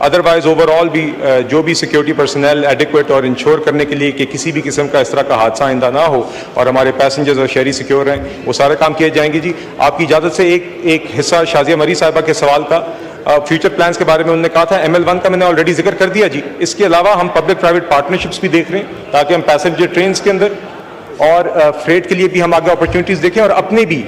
अदरवाइज ओवरऑल भी जो भी सिक्योरिटी पर्सनल एडिक्वेट और इंश्योर करने के लिए कि किसी भी किस्म का इस तरह का हादसा आइंदा ना हो और हमारे पैसेंजर्स और शहरी सिक्योर हैं, वो सारे काम किए जाएंगे जी। आपकी इजाज़त से एक हिस्सा शाजिया मरी साहिबा के सवाल का फ्यूचर प्लान्स के बारे में उन्होंने कहा था, ML1 का मैंने ऑलरेडी जिक्र कर दिया जी। इसके अलावा हम पब्लिक प्राइवेट पार्टनरशिप्स भी देख रहे हैं ताकि हम पैसेंजर ट्रेन के अंदर और फ्रेट के लिए भी हम आगे अपॉर्चुनिटीज़ देखें और अपने भी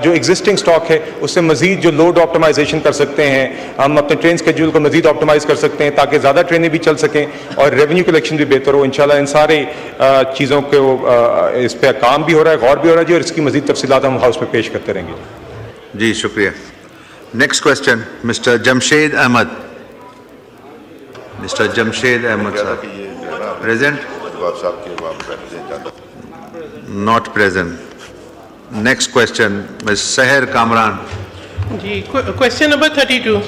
जो एग्जिस्टिंग स्टॉक है उससे मजीद जो लोड ऑप्टिमाइजेशन कर सकते हैं, हम अपने ट्रेन स्केड्यूल को मजीद ऑप्टिमाइज़ कर सकते हैं ताकि ज़्यादा ट्रेनें भी चल सकें और रेवेन्यू कलेक्शन भी बेहतर हो। इंशाल्लाह इन सारे चीज़ों को इस पर काम भी हो रहा है, गौर भी हो रहा है जी, और इसकी मजीद तफसीलात हम हाउस में पेश करते रहेंगे जी। शुक्रिया। Next question mister Jamshed Ahmad. Mister Jamshed Ahmad साहब present? Not present. Next question, Ms. Seher Kamran. जी, question number 32।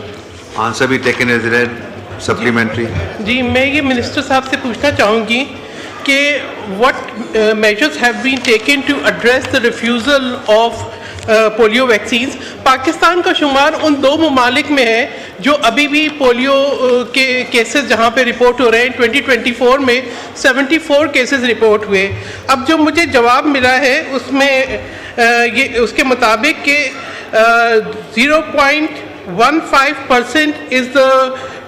Answer be taken as read. Supplementary. जी, मैं ये मिनिस्टर साहब से पूछना चाहूँगी कि what measures have been taken to address the refusal of polio vaccines. Pakistan का शुमार उन 2 ममालिक में है जो अभी भी पोलियो के केसेस जहाँ पे रिपोर्ट हो रहे हैं। 2024 में 74 केसेस रिपोर्ट हुए। अब जो मुझे जवाब मिला है उसमें ये उसके मुताबिक कि 0.15% is the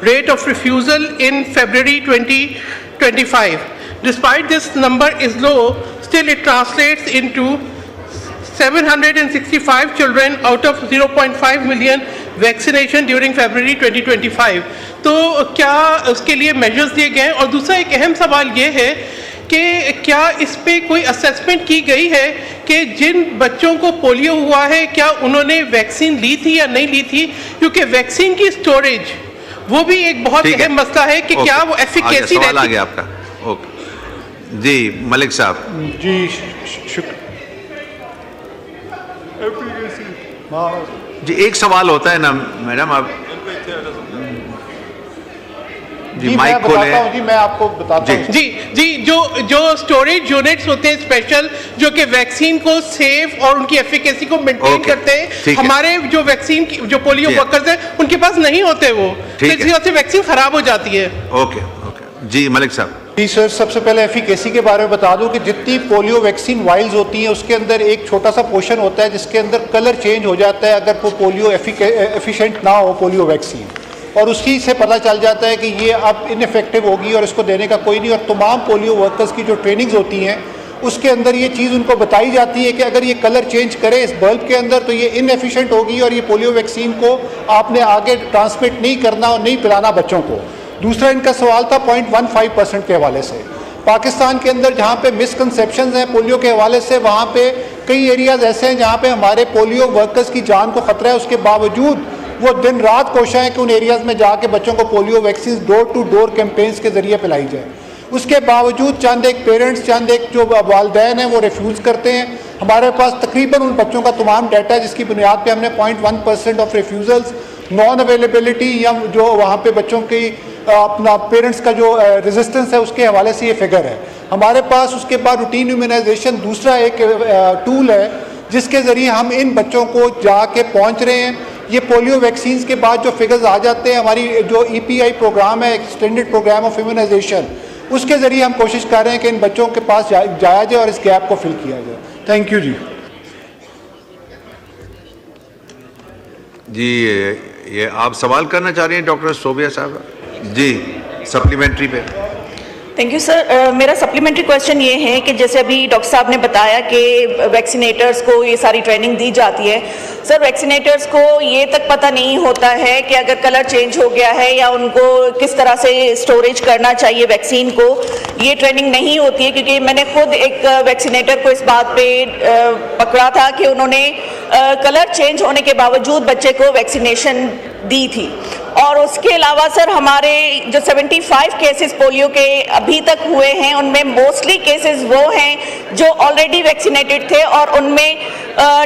rate of refusal in February 2025. Despite this number is low, still it translates into 765 children out of 0.5 million vaccination during February 2025. तो क्या उसके लिए मेजर्स दिए गए हैं? और दूसरा एक अहम सवाल ये है कि क्या इस पे कोई असेसमेंट की गई है कि जिन बच्चों को पोलियो हुआ है क्या उन्होंने वैक्सीन ली थी या नहीं ली थी? क्योंकि वैक्सीन की स्टोरेज वो भी एक बहुत अहम मसला है कि क्या वो एफिकेसी सवाल आ रहती गया आपका। ओके जी मलिक साहब। जी जी एक सवाल होता है ना मैडम, आप जी माइक खोले। जी मैं आपको बताता हूँ। जी जो स्टोरेज यूनिट्स होते हैं स्पेशल, जो कि वैक्सीन को सेफ और उनकी एफिकेसी को मेंटेन करते हैं, हमारे जो वैक्सीन जो पोलियो वर्कर्स हैं उनके पास नहीं होते वो, तो इसी वजह से वैक्सीन खराब हो जाती है। ओके जी मलिक साहब। जी सर, सबसे पहले एफिकेसी के बारे में बता दूं कि जितनी पोलियो वैक्सीन वाइल्स होती हैं उसके अंदर एक छोटा सा पोर्शन होता है जिसके अंदर कलर चेंज हो जाता है अगर वो पोलियो एफिशिएंट ना हो पोलियो वैक्सीन, और उसी से पता चल जाता है कि ये अब इनफेक्टिव होगी और इसको देने का कोई नहीं। और तमाम पोलियो वर्कर्स की जो ट्रेनिंग्स होती हैं उसके अंदर ये चीज़ उनको बताई जाती है कि अगर ये कलर चेंज करे इस बल्ब के अंदर तो ये इनएफिशिएंट होगी और ये पोलियो वैक्सीन को आपने आगे ट्रांसमिट नहीं करना और नहीं पिलाना बच्चों को। दूसरा इनका सवाल था 0.15% के हवाले से। पाकिस्तान के अंदर जहाँ पे मिसकंसेप्शंस हैं पोलियो के हवाले से, वहाँ पे कई एरियाज़ ऐसे हैं जहाँ पे हमारे पोलियो वर्कर्स की जान को ख़तरा है, उसके बावजूद वो दिन रात कोशिश है कि उन एरियाज़ में जाके बच्चों को polio vaccine door to door campaigns के ज़रिए पिलाई जाए। उसके बावजूद चंद एक पेरेंट्स, चंद एक जो वालदैन हैं वो रिफ्यूज़ करते हैं। हमारे पास तकरीबन उन बच्चों का तमाम डाटा है जिसकी बुनियाद पे हमने 0.1% ऑफ रिफ्यूज़ल्स, नॉन अवेलेबिलिटी या जो वहाँ पे बच्चों की अपना पेरेंट्स का जो रेजिस्टेंस है उसके हवाले से ये फिगर है हमारे पास। उसके बाद रूटीन इम्यूनाइजेशन दूसरा एक टूल है जिसके ज़रिए हम इन बच्चों को जाके पहुँच रहे हैं। ये पोलियो वैक्सीन के बाद जो फिगर्स आ जाते हैं, हमारी जो EPI प्रोग्राम है, एक्सटेंडेड प्रोग्राम ऑफ इम्यूनाइजेशन, उसके ज़रिए हम कोशिश कर रहे हैं कि इन बच्चों के पास जाया जाए और इस गैप को फिल किया जाए। थैंक यू जी। जी ये आप सवाल करना चाह रही हैं डॉक्टर सोबिया साहब? जी सप्लीमेंट्री पे। Thank you sir. मेरा सप्लीमेंट्री क्वेश्चन ये है कि जैसे अभी डॉक्टर साहब ने बताया कि वैक्सीनेटर्स को ये सारी ट्रेनिंग दी जाती है, सर वैक्सीनेटर्स को ये तक पता नहीं होता है कि अगर कलर चेंज हो गया है या उनको किस तरह से स्टोरेज करना चाहिए वैक्सीन को, ये ट्रेनिंग नहीं होती है। क्योंकि मैंने खुद एक वैक्सीनेटर को इस बात पे पकड़ा था कि उन्होंने कलर चेंज होने के बावजूद बच्चे को वैक्सीनेशन दी थी। और उसके अलावा सर हमारे जो 75 केसेस पोलियो के अभी तक हुए हैं उनमें मोस्टली केसेस वो हैं जो ऑलरेडी वैक्सीनेटेड थे और उनमें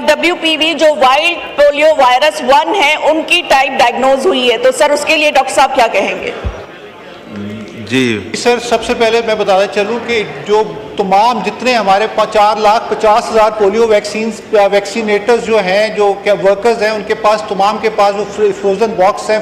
WPV जो वाइल्ड पोलियो वायरस 1 है उनकी टाइप डायग्नोज हुई है। तो सर उसके लिए डॉक्टर साहब क्या कहेंगे? जी सर, सबसे पहले मैं बताना चलूँ कि जो तमाम जितने हमारे 4,50,000 पोलियो वैक्सीनेटर्स जो हैं, जो क्या वर्कर्स हैं, उनके पास तमाम के पास वो फ्रोज़न बॉक्स हैं,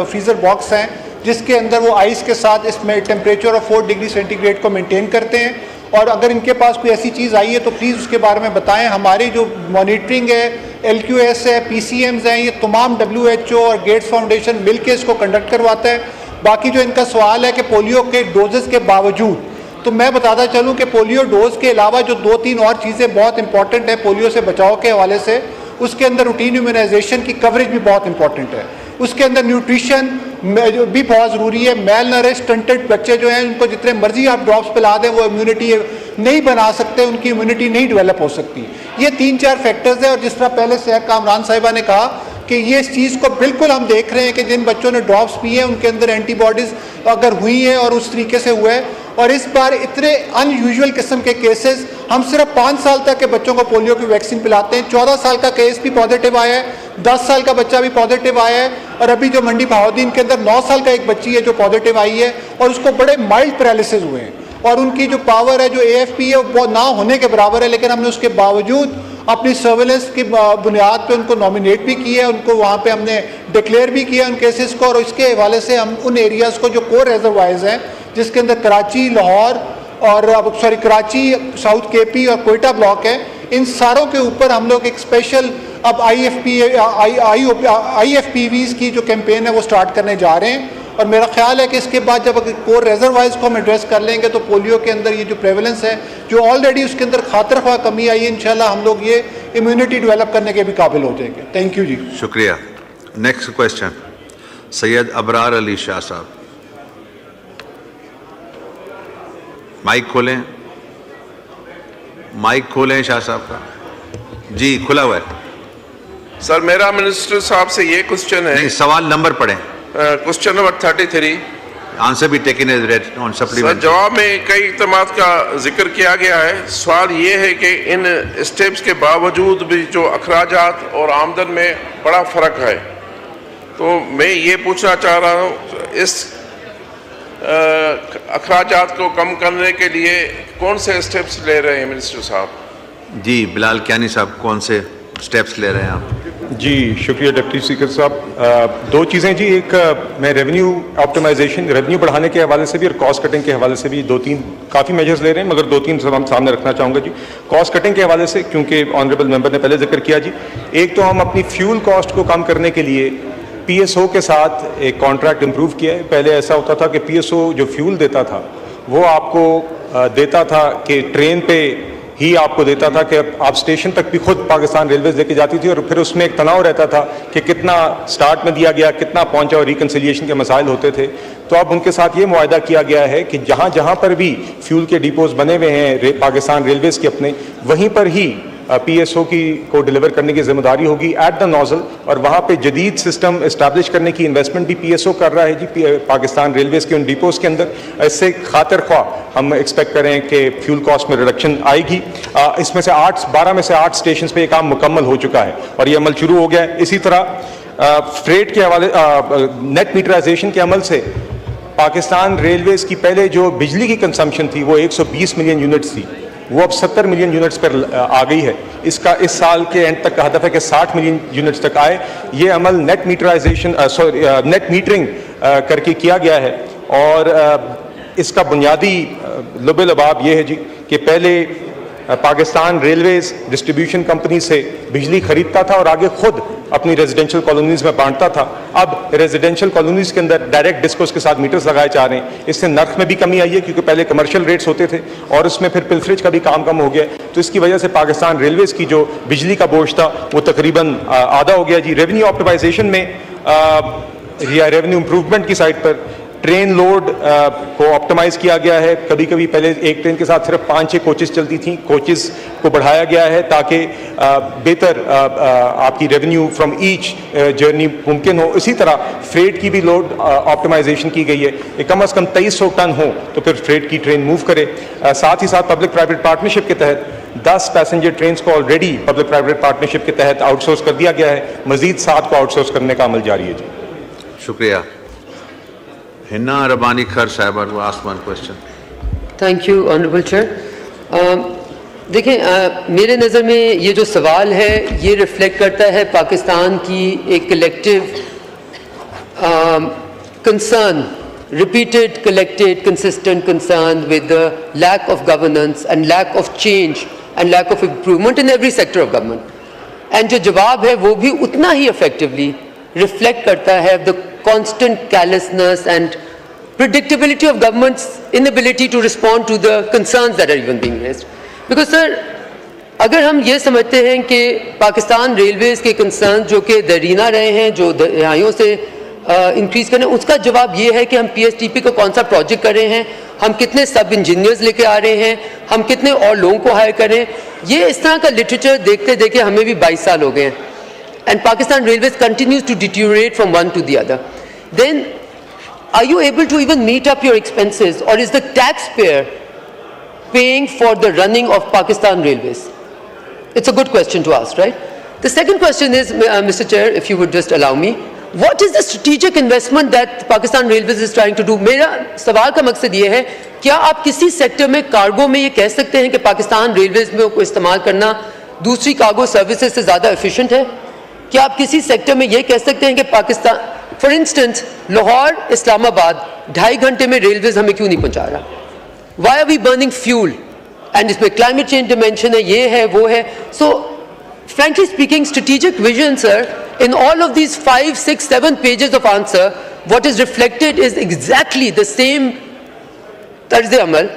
फ्रीज़र बॉक्स हैं जिसके अंदर वो आइस के साथ इसमें टेम्परेचर ऑफ 4 डिग्री सेंटीग्रेड को मेंटेन करते हैं। और अगर इनके पास कोई ऐसी चीज़ आई है तो प्लीज़ उसके बारे में बताएं। हमारी जो मॉनिटरिंग है, LQS है, PCMs हैं, ये तमाम WHO और गेट्स फाउंडेशन मिल के इसको कंडक्ट करवाता है। बाकी जो इनका सवाल है कि पोलियो के डोजेस के बावजूद, तो मैं बताता चलूं कि पोलियो डोज के अलावा जो 2-3 और चीज़ें बहुत इंपॉर्टेंट है पोलियो से बचाव के हवाले से, उसके अंदर रूटीन इम्यूनाइजेशन की कवरेज भी बहुत इंपॉर्टेंट है। उसके अंदर न्यूट्रिशन भी बहुत ज़रूरी है। मेल नरिश स्टंटेड बच्चे जो हैं उनको जितने मर्जी आप ड्रॉप्स पिला दें वो इम्यूनिटी नहीं बना सकते, उनकी इम्यूनिटी नहीं डेवलप हो सकती। ये 3-4 फैक्टर्स हैं। और जिस तरह पहले शेख कामरान साहिबा ने कहा कि ये इस चीज़ को बिल्कुल हम देख रहे हैं कि जिन बच्चों ने ड्रॉप्स पिए हैं उनके अंदर एंटीबॉडीज़ अगर हुई हैं और उस तरीके से हुआ है। और इस बार इतने अनयूजुअल किस्म के केसेस, हम सिर्फ 5 साल तक के बच्चों को पोलियो की वैक्सीन पिलाते हैं। 14 साल का केस भी पॉजिटिव आया है, 10 साल का बच्चा भी पॉजिटिव आया है, और अभी जो मंडी बहाउद्दीन के अंदर 9 साल का एक बच्ची है जो पॉजिटिव आई है और उसको बड़े माइल्ड पैरालिसिस हुए हैं। और उनकी जो पावर है, जो AFP है, वो ना होने के बराबर है। लेकिन हमने उसके बावजूद अपनी सर्वेलेंस की बुनियाद पे उनको नॉमिनेट भी किया है, उनको वहाँ पे हमने डिक्लेयर भी किया उन केसेस को। और इसके हवाले से हम उन एरियाज़ को जो कोर रिजर्वायर्स हैं जिसके अंदर कराची, लाहौर और कराची, साउथ KP और कोयटा ब्लॉक है, इन सारों के ऊपर हम लोग एक स्पेशल अब IFPVs की जो कैंपेन है वो स्टार्ट करने जा रहे हैं। और मेरा ख्याल है कि इसके बाद जब कोर रिजर्वायर्स को हम एड्रेस कर लेंगे तो पोलियो के अंदर ये जो प्रेवलेंस है, जो ऑलरेडी उसके अंदर खातिर ख्वाह कमी आई है, इंशाल्लाह हम लोग ये इम्यूनिटी डेवलप करने के भी काबिल हो जाएंगे। थैंक यू जी। शुक्रिया। नेक्स्ट क्वेश्चन सैयद अबरार अली शाह साहब। माइक खोलें, माइक खोलें शाह साहब का। जी खुला हुआ है सर। मेरा मिनिस्टर साहब से ये क्वेश्चन है। नहीं, सवाल नंबर पढ़ें। Question number 33। आंसर भी taken as read on supplement. जवाब में कई इक़दामात का जिक्र किया गया है। सवाल ये है कि इन स्टेप्स के बावजूद भी जो अखराजात और आमदन में बड़ा फ़र्क है, तो मैं ये पूछना चाह रहा हूँ इस अखराजात को कम करने के लिए कौन से स्टेप्स ले रहे हैं मिनिस्टर साहब? जी बिलाल कियानी साहब, कौन से स्टेप्स ले रहे हैं आप? जी शुक्रिया डिप्टी स्पीकर साहब। दो चीज़ें जी, एक मैं रेवेन्यू ऑप्टिमाइजेशन, रेवेन्यू बढ़ाने के हवाले से भी और कॉस्ट कटिंग के हवाले से भी दो तीन काफ़ी मेजर्स ले रहे हैं, मगर दो तीन सब हम सामने रखना चाहूँगा जी। कॉस्ट कटिंग के हवाले से, क्योंकि ऑनरेबल मेंबर ने पहले जिक्र किया जी, एक तो हम अपनी फ्यूल कॉस्ट को कम करने के लिए PSO के साथ एक कॉन्ट्रैक्ट इम्प्रूव किया है। पहले ऐसा होता था कि PSO जो फ्यूल देता था वो आपको देता था कि ट्रेन पे ही आपको देता था कि आप स्टेशन तक भी खुद पाकिस्तान रेलवेज लेके जाती थी, और फिर उसमें एक तनाव रहता था कि कितना स्टार्ट में दिया गया, कितना पहुंचा, और रिकन्सिलिएशन के मसाइल होते थे। तो अब उनके साथ ये मुआहदा किया गया है कि जहां जहां पर भी फ्यूल के डिपोज बने हुए हैं पाकिस्तान रेलवेज के अपने, वहीं पर ही PSO को डिलीवर करने की जिम्मेदारी होगी एट द नोजल, और वहाँ पे जदीद सिस्टम इस्टेब्लिश करने की इन्वेस्टमेंट भी PSO कर रहा है जी पाकिस्तान रेलवेज के उन डिपोज के अंदर। इससे खातिर ख्वाह हम एक्सपेक्ट करें कि फ्यूल कॉस्ट में रिडक्शन आएगी। इसमें से 12 में से 8 स्टेशन पे ये काम मुकम्मल हो चुका है और ये अमल शुरू हो गया है। इसी तरह फ्रेट के हवाले नेट मीटराइजेशन के अमल से पाकिस्तान रेलवेज की पहले जो बिजली की कंजम्पशन थी वो 120 मिलियन यूनिट्स थी, वो अब 70 मिलियन यूनिट्स पर आ गई है। इसका इस साल के एंड तक का हदफ है कि 60 मिलियन यूनिट्स तक आए। ये अमल नेट मीटराइजेशन नेट मीटरिंग करके किया गया है, और इसका बुनियादी लुब-ए-लबाब ये है जी कि पहले पाकिस्तान रेलवेज डिस्ट्रीब्यूशन कंपनी से बिजली खरीदता था और आगे खुद अपनी रेजिडेंशियल कॉलोनीज में बांटता था। अब रेजिडेंशियल कॉलोनीज के अंदर डायरेक्ट डिस्कोस के साथ मीटर्स लगाए जा रहे हैं। इससे नर्ख में भी कमी आई है, क्योंकि पहले कमर्शियल रेट्स होते थे और उसमें फिर पिलफरेज का भी काम कम हो गया। तो इसकी वजह से पाकिस्तान रेलवेज की जो बिजली का बोझ था वो तकरीबन आधा हो गया जी। रेवेन्यू ऑप्टिमाइजेशन में या रेवेन्यू इंप्रूवमेंट की साइड पर ट्रेन लोड को ऑप्टिमाइज किया गया है। कभी कभी पहले एक ट्रेन के साथ सिर्फ 5-6 कोचेस चलती थी, कोचेस को बढ़ाया गया है ताकि बेहतर आपकी रेवेन्यू फ्रॉम ईच जर्नी मुमकिन हो। इसी तरह फ्रेट की भी लोड ऑप्टिमाइजेशन की गई है, कम से कम 2300 टन हो तो फिर फ्रेट की ट्रेन मूव करे। साथ ही साथ पब्लिक प्राइवेट पार्टनरशिप के तहत 10 पैसेंजर ट्रेन को ऑलरेडी पब्लिक प्राइवेट पार्टनरशिप के तहत आउटसोर्स कर दिया गया है। मजीद 7 को आउटसोर्स करने का अमल जारी है जी। शुक्रिया। हिन्ना रबानी खर साहब, ask one question. Thank you honourable chair. देखें, मेरे नज़र में ये जो सवाल है ये रिफ्लेक्ट करता है पाकिस्तान की एक collective concern, repeated, collected, consistent concern with the lack of governance and lack of change and lack of improvement in every sector of government. And जो जवाब है वो भी उतना ही effectively reflect करता है the constant callousness and predictability of government's inability to respond to the concerns that are even being raised. Because sir, अगर हम ये समझते हैं कि पाकिस्तान रेलवेज़ के कंसर्न जो कि दरीना रहे हैं, जो दहाइयों से इंक्रीज़ करें, उसका जवाब ये है कि हम PSTP का कौन सा प्रोजेक्ट कर रहे हैं, हम कितने सब इंजीनियर्स लेके आ रहे हैं, हम कितने और लोगों को हायर करें। ये इस तरह का लिटरेचर देखते देखते हमें भी 22 साल हो गए हैं। And Pakistan railways continues to deteriorate from one to the other. Then are you able to even meet up your expenses, or is the taxpayer paying for the running of Pakistan Railways? It's a good question to ask, right? The second question is, Mr. Chair, if you would just allow me, what is the strategic investment that Pakistan Railways is trying to do? मेरा सवाल का मकसद ये है, क्या आप किसी सेक्टर में कार्गो में ये कह सकते हैं कि पाकिस्तान रेलवेज में को इस्तेमाल करना दूसरी कार्गो सर्विसेज से ज़्यादा एफिशिएंट है? क्या आप किसी सेक्टर में ये कह सकते हैं कि पाकिस्तान, फॉर इंस्टेंस, लाहौर इस्लामाबाद 2.5 घंटे में रेलवेज हमें क्यों नहीं पहुंचा रहा? Why are we burning fuel? And इसमें क्लाइमेट चेंज डिमेंशन है, ये है वो है। सो frankly speaking, strategic vision, sir. In all of these 5, 6, 7 pages of answer, what is reflected is exactly the same तर्ज-ए-अमल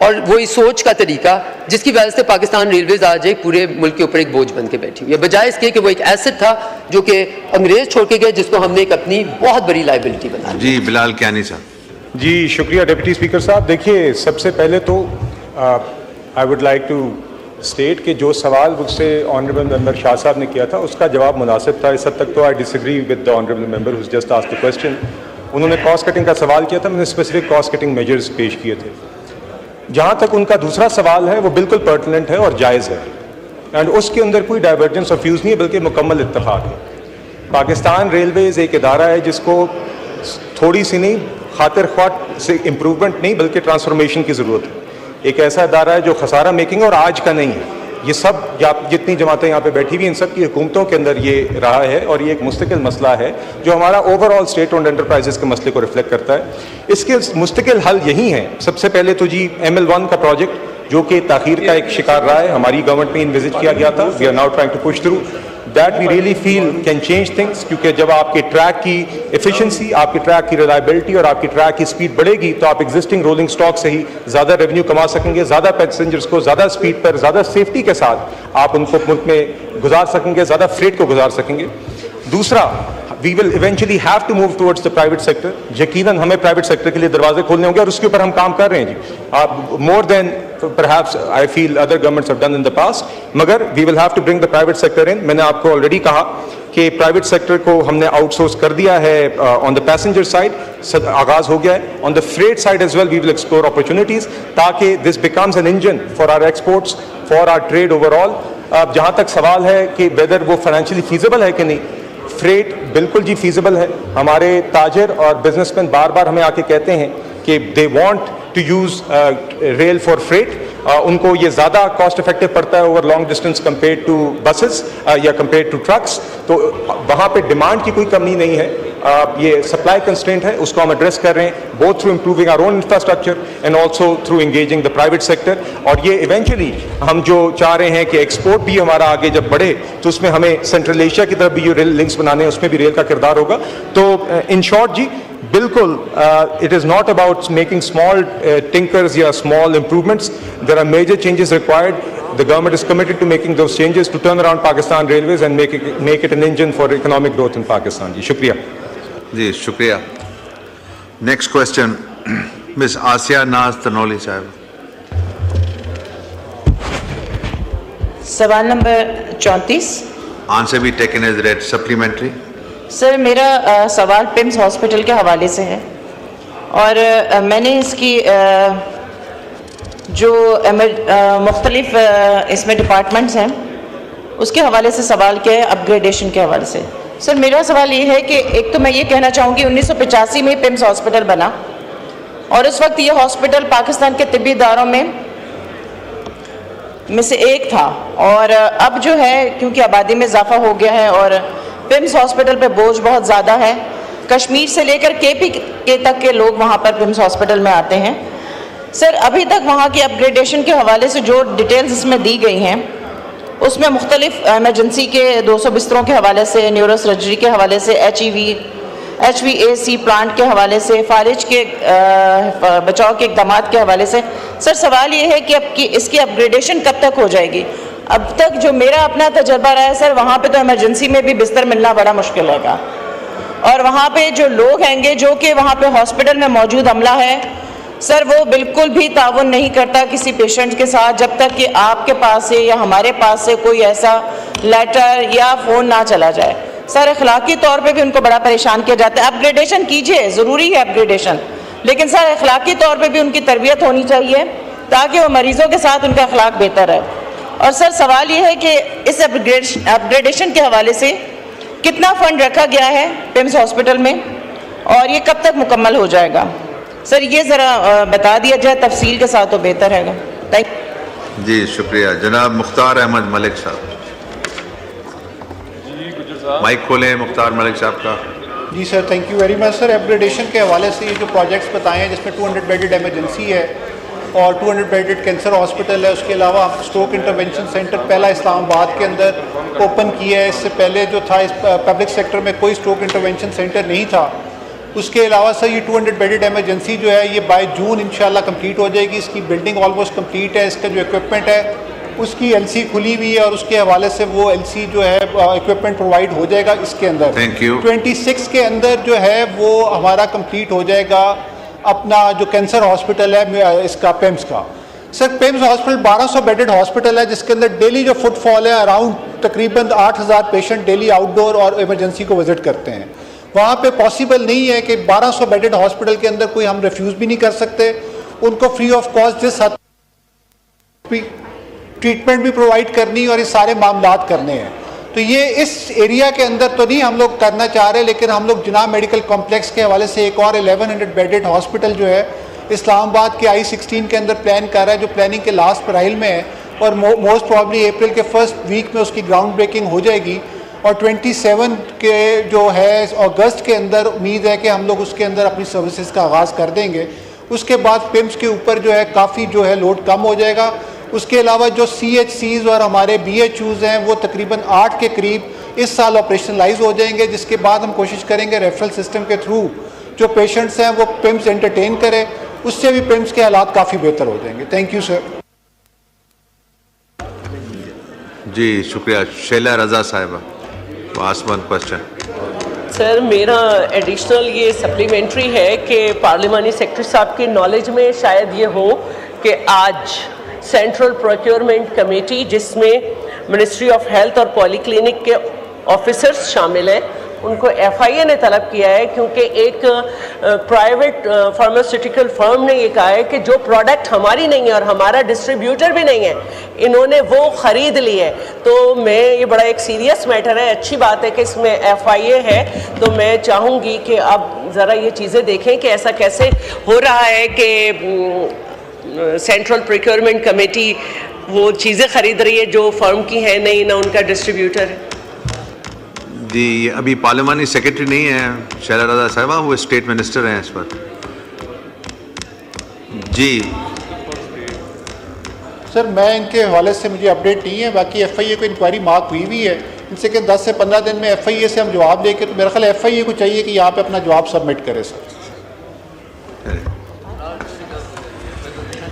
और वही सोच का तरीका जिसकी वजह से पाकिस्तान रेलवेज आज एक पूरे मुल्क के ऊपर एक बोझ बन के बैठी हुई है, बजाय इसके कि वो एक एसेट था जो कि अंग्रेज छोड़ के गए, जिसको हमने एक अपनी बहुत बड़ी लाइबिलिटी बना दी। जी बिलाल कियानी साहब। जी शुक्रिया डिप्टी स्पीकर साहब। देखिए, सबसे पहले तो I would like to state कि जो सवाल मुझसे ऑनरेबल मेंबर शाह साहब ने किया था उसका जवाब मुनासिब था। इस हद तक तो I disagree with the honourable member who's just asked the question. उन्होंने कॉस्ट कटिंग का सवाल किया था, मैंने स्पेसिफिक कॉस्ट कटिंग मेजर्स पेश किए थे। जहाँ तक उनका दूसरा सवाल है वो बिल्कुल पर्टिनेंट है और जायज़ है, एंड उसके अंदर कोई डाइवर्जेंस ऑफ व्यूज़ नहीं है बल्कि मुकम्मल इत्तेफाक है। पाकिस्तान रेलवेज़ एक इदारा है जिसको थोड़ी सी नहीं, खातिर ख्वाह से इम्प्रूवमेंट नहीं बल्कि ट्रांसफॉर्मेशन की ज़रूरत है। एक ऐसा इदारा है जो खसारा मेकिंग और आज का नहीं है। ये सब जितनी जमातें यहाँ पे बैठी हुई इन सब की हुकूमतों के अंदर ये रहा है और ये एक मुस्तकिल मसला है जो हमारा ओवरऑल स्टेट ओन्ड एंटरप्राइजेस के मसले को रिफ्लेक्ट करता है। इसके मुस्तकिल हल यही है। सबसे पहले तो जी ML1 का प्रोजेक्ट जो कि ताखीर का एक शिकार रहा है, हमारी गवर्नमेंट में इन्विजिट किया गया था, we are now trying to push through that, we really feel can change things, क्योंकि जब आपके ट्रैक की एफिशिएंसी, आपके ट्रैक की रिलायबिलिटी और आपकी ट्रैक की स्पीड बढ़ेगी तो आप एग्जिस्टिंग रोलिंग स्टॉक से ही ज़्यादा रेवेन्यू कमा सकेंगे, ज़्यादा पैसेंजर्स को ज़्यादा स्पीड पर, ज़्यादा सेफ्टी के साथ आप उनको मुल्क में गुजार सकेंगे, ज़्यादा फ्रेट को गुजार सकेंगे। दूसरा, we will eventually have to move towards the private sector. यकीनन हमें प्राइवेट सेक्टर के लिए दरवाजे खोलने होंगे और उसके ऊपर हम काम कर रहे हैं जी, आप more than perhaps I feel other governments have done in the past, मगर we will have to bring the private sector in। मैंने आपको ऑलरेडी कहा कि प्राइवेट सेक्टर को हमने आउटसोर्स कर दिया है ऑन द पैसेंजर साइड, आगाज हो गया है। On the freight side as well we will explore opportunities ताकि this becomes an engine for our exports, for our trade overall. जहाँ तक सवाल है कि वेदर वो फाइनेंशियली फीजिबल है कि नहीं, फ्रेट बिल्कुल जी फीजिबल है। हमारे ताजर और बिजनेसमैन बार बार हमें आके कहते हैं कि they want to use rail for freight, उनको ये ज़्यादा कॉस्ट इफेक्टिव पड़ता है over long distance compare to buses या कंपेयर टू ट्रक्स, तो वहाँ पे डिमांड की कोई कमी नहीं है। ये सप्लाई कंस्ट्रेंट है, उसको हम एड्रेस कर रहे हैं both through improving our own infrastructure and also through engaging the private sector. और ये इवेंचुअली हम जो चाह रहे हैं कि एक्सपोर्ट भी हमारा आगे जब बढ़े तो उसमें हमें सेंट्रल एशिया की तरफ भी जो रेल लिंक्स बनाने हैं उसमें भी रेल का किरदार होगा। तो इन शॉर्ट जी बिल्कुल it is not about making small tinkers या small improvements, there are major changes required. The government is committed to making those changes to turn around Pakistan Railways and make it an engine for economic growth in Pakistan. जी शुक्रिया। जी शुक्रिया। नेक्स्ट क्वेश्चन मिस आसिया नाज तनौली साहब। सवाल नंबर 34। आंसर भी taken as read supplementary. Sir मेरा सवाल पिम्स हॉस्पिटल के हवाले से है और मैंने इसकी जो मुख्तलिफ इसमें डिपार्टमेंट्स हैं उसके हवाले से सवाल किया है, अपग्रेडेशन के हवाले से। सर मेरा सवाल ये है कि एक तो मैं ये कहना चाहूँगी 1985 में पिम्स हॉस्पिटल बना और उस वक्त ये हॉस्पिटल पाकिस्तान के तिब्बी इदारों में से एक था और अब जो है क्योंकि आबादी में इजाफा हो गया है और पिम्स हॉस्पिटल पे बोझ बहुत ज़्यादा है, कश्मीर से लेकर KP के तक के लोग वहाँ पर पिम्स हॉस्पिटल में आते हैं। सर अभी तक वहाँ की अपग्रेडेशन के हवाले से जो डिटेल्स इसमें दी गई हैं उसमें मुख्तलिफ एमरजेंसी के 200 बिस्तरों के हवाले से, न्यूरो सर्जरी के हवाले से, HVAC प्लांट के हवाले से, फारिज के बचाव के इक़दाम के हवाले से। सर सवाल ये है कि अब की इसकी अपग्रेडेशन कब तक हो जाएगी? अब तक जो मेरा अपना तजर्बा रहा है सर, वहाँ पे तो इमरजेंसी में भी बिस्तर मिलना बड़ा मुश्किल होगा और वहाँ पे जो लोग हैंगे जो कि वहाँ पे हॉस्पिटल में मौजूद अमला है सर वो बिल्कुल भी ताउन नहीं करता किसी पेशेंट के साथ जब तक कि आपके पास से या हमारे पास से कोई ऐसा लेटर या फ़ोन ना चला जाए। सर अखलाकी तौर पे भी उनको बड़ा परेशान किया जाता है। अपग्रेडेशन कीजिए, ज़रूरी है अपग्रेडेशन, लेकिन सर अखलाकी तौर पे भी उनकी तरबियत होनी चाहिए ताकि वो मरीज़ों के साथ उनका अखलाक बेहतर है। और सर सवाल ये है कि इस अपग्रेडेशन के हवाले से कितना फ़ंड रखा गया है पिम्स हॉस्पिटल में और ये कब तक मुकम्मल हो जाएगा? सर ये ज़रा बता दिया जाए तफसील के साथ तो बेहतर है। Thank you. जी शुक्रिया। जनाब मुख्तार अहमद मलिक साहब। माइक खोलें मुख्तार मलिक साहब का। जी sir, thank you very much sir. Upgradation के हवाले से ये जो प्रोजेक्ट्स बताए हैं जिसमें 200 बेडेड एमरजेंसी है, और 200 बेडेड कैंसर हॉस्पिटल है। उसके अलावा स्ट्रोक इंटरवेंशन सेंटर पहला इस्लामाबाद के अंदर ओपन किया है। इससे पहले जो था इस पब्लिक सेक्टर में कोई स्ट्रोक इंटरवेंशन सेंटर नहीं था। उसके अलावा सर ये 200 बेडेड एमरजेंसी जो है ये बाय जून इंशाल्लाह कंप्लीट हो जाएगी। इसकी बिल्डिंग ऑलमोस्ट कंप्लीट है। इसका जो इक्विपमेंट है उसकी एलसी खुली हुई है और उसके हवाले से वो एलसी जो है इक्विपमेंट प्रोवाइड हो जाएगा इसके अंदर। Thank you. 26 के अंदर जो है वो हमारा कंप्लीट हो जाएगा अपना जो कैंसर हॉस्पिटल है इसका पेम्स का। सर पेम्स हॉस्पिटल 1200 बेडेड हॉस्पिटल है जिसके अंदर डेली जो फुटफॉल है अराउंड तकरीबन 8000 पेशेंट डेली आउटडोर और इमरजेंसी को विजिट करते हैं। वहाँ पे पॉसिबल नहीं है कि 1200 बेडेड हॉस्पिटल के अंदर कोई हम रिफ्यूज़ भी नहीं कर सकते। उनको फ्री ऑफ कॉस्ट जिस हद ट्रीटमेंट भी प्रोवाइड करनी और ये सारे मामलात करने हैं। तो ये इस एरिया के अंदर तो नहीं हम लोग करना चाह रहे, लेकिन हम लोग जनाब मेडिकल कॉम्प्लेक्स के हवाले से एक और 1100 बेडेड हॉस्पिटल जो है इस्लामाबाद के I-16 के अंदर प्लान कर रहा है, जो प्लानिंग के लास्ट पराइल में है और मोस्ट प्रॉब्ली अप्रैल के फर्स्ट वीक में उसकी ग्राउंड ब्रेकिंग हो जाएगी। और 27 के जो है अगस्त के अंदर उम्मीद है कि हम लोग उसके अंदर अपनी सर्विसेज का आगाज़ कर देंगे। उसके बाद पिम्स के ऊपर जो है काफ़ी जो है लोड कम हो जाएगा। उसके अलावा जो CHCs और हमारे BHUs हैं वो तकरीबन 8 के करीब इस साल ऑपरेशनलाइज हो जाएंगे, जिसके बाद हम कोशिश करेंगे रेफरल सिस्टम के थ्रू जो पेशेंट्स हैं वो पिम्स एंटरटेन करें, उससे भी पिम्स के हालात काफ़ी बेहतर हो जाएंगे। Thank you sir. जी शुक्रिया। शैला रजा साहिबा, लास्ट वन क्वेश्चन। सर मेरा एडिशनल ये सप्लीमेंट्री है कि पार्लिमानी सेक्रेटरी साहब के नॉलेज में शायद ये हो कि आज सेंट्रल प्रोक्योरमेंट कमेटी जिसमें मिनिस्ट्री ऑफ हेल्थ और पॉलीक्लिनिक के ऑफिसर्स शामिल हैं उनको FIA ने तलब किया है, क्योंकि एक प्राइवेट फार्मास्यूटिकल फर्म ने ये कहा है कि जो प्रोडक्ट हमारी नहीं है और हमारा डिस्ट्रीब्यूटर भी नहीं है, इन्होंने वो ख़रीद ली है। तो मैं ये बड़ा एक सीरियस मैटर है, अच्छी बात है कि इसमें FIA है, तो मैं चाहूँगी कि आप ज़रा ये चीज़ें देखें कि ऐसा कैसे हो रहा है कि सेंट्रल प्रोक्योरमेंट कमेटी वो चीज़ें ख़रीद रही है जो फर्म की है नहीं, ना उनका डिस्ट्रीब्यूटर है। जी अभी पार्लिमानी सेक्रेटरी नहीं है शैला रजा साहिबा, वो स्टेट मिनिस्टर हैं इस पर। जी सर मैं इनके हवाले से मुझे अपडेट नहीं है, बाकी FIA को इंक्वायरी मार्क हुई हुई है इनसे कि 10 से 15 दिन में FIA से हम जवाब देके, तो मेरा ख्याल FIA को चाहिए कि यहाँ पे अपना जवाब सबमिट करे सर।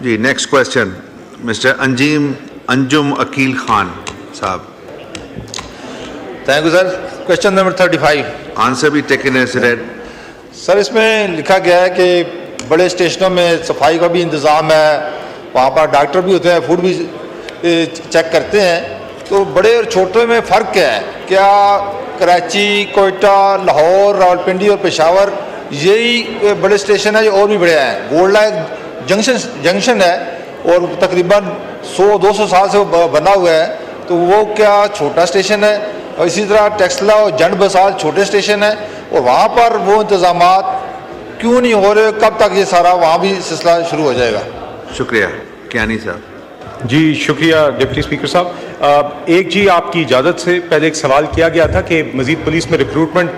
जी next question mister Anjum Aqeel Khan साहब। Thank you sir. Question number 35। Answer भी टेकन एज रेड। सर इसमें लिखा गया है कि बड़े स्टेशनों में सफाई का भी इंतज़ाम है, वहाँ पर डॉक्टर भी होते हैं, फूड भी चेक करते हैं, तो बड़े और छोटे में फ़र्क क्या है? क्या कराची, कोयटा, लाहौर, रावलपिंडी और पेशावर यही बड़े स्टेशन है और भी बड़े हैं? गोल्ड लाइन जंक्शन है और तकरीबन 100-200 साल से बना हुआ है, तो वो क्या छोटा स्टेशन है? और इसी तरह टेक्सला और जंड बसाल छोटे स्टेशन है और वहाँ पर वो इंतज़ामात क्यों नहीं हो रहे? कब तक ये सारा वहाँ भी सिलसिला शुरू हो जाएगा? शुक्रिया। कियानी साहब। जी शुक्रिया डिप्टी स्पीकर साहब। एक जी आपकी इजाज़त से पहले एक सवाल किया गया था कि मज़ीद पुलिस में रिक्रूटमेंट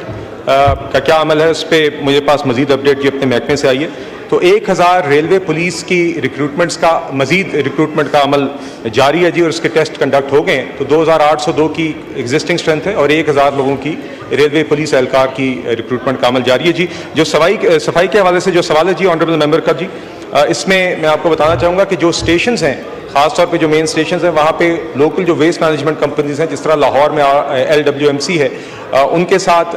का क्या अमल है, उस पर मुझे पास मज़ीद अपडेट जी अपने महकमे से आई है। तो 1000 रेलवे पुलिस की रिक्रूटमेंट्स का मज़ीद रिक्रूटमेंट का अमल जारी है जी और उसके टेस्ट कंडक्ट हो गए हैं। तो 2802 की एग्जिस्टिंग स्ट्रेंथ है और 1000 लोगों की रेलवे पुलिस एहलकार की रिक्रूटमेंट का अमल जारी है जी। जो सफाई के हवाले से जो सवाल है जी ऑनरेबल मेंबर का जी, इसमें मैं आपको बताना चाहूँगा कि जो स्टेशंस हैं, ख़ासतौर पे जो मेन स्टेशन हैं, वहाँ पे लोकल जो वेस्ट मैनेजमेंट कंपनीज हैं, जिस तरह लाहौर में LWMC है, उनके साथ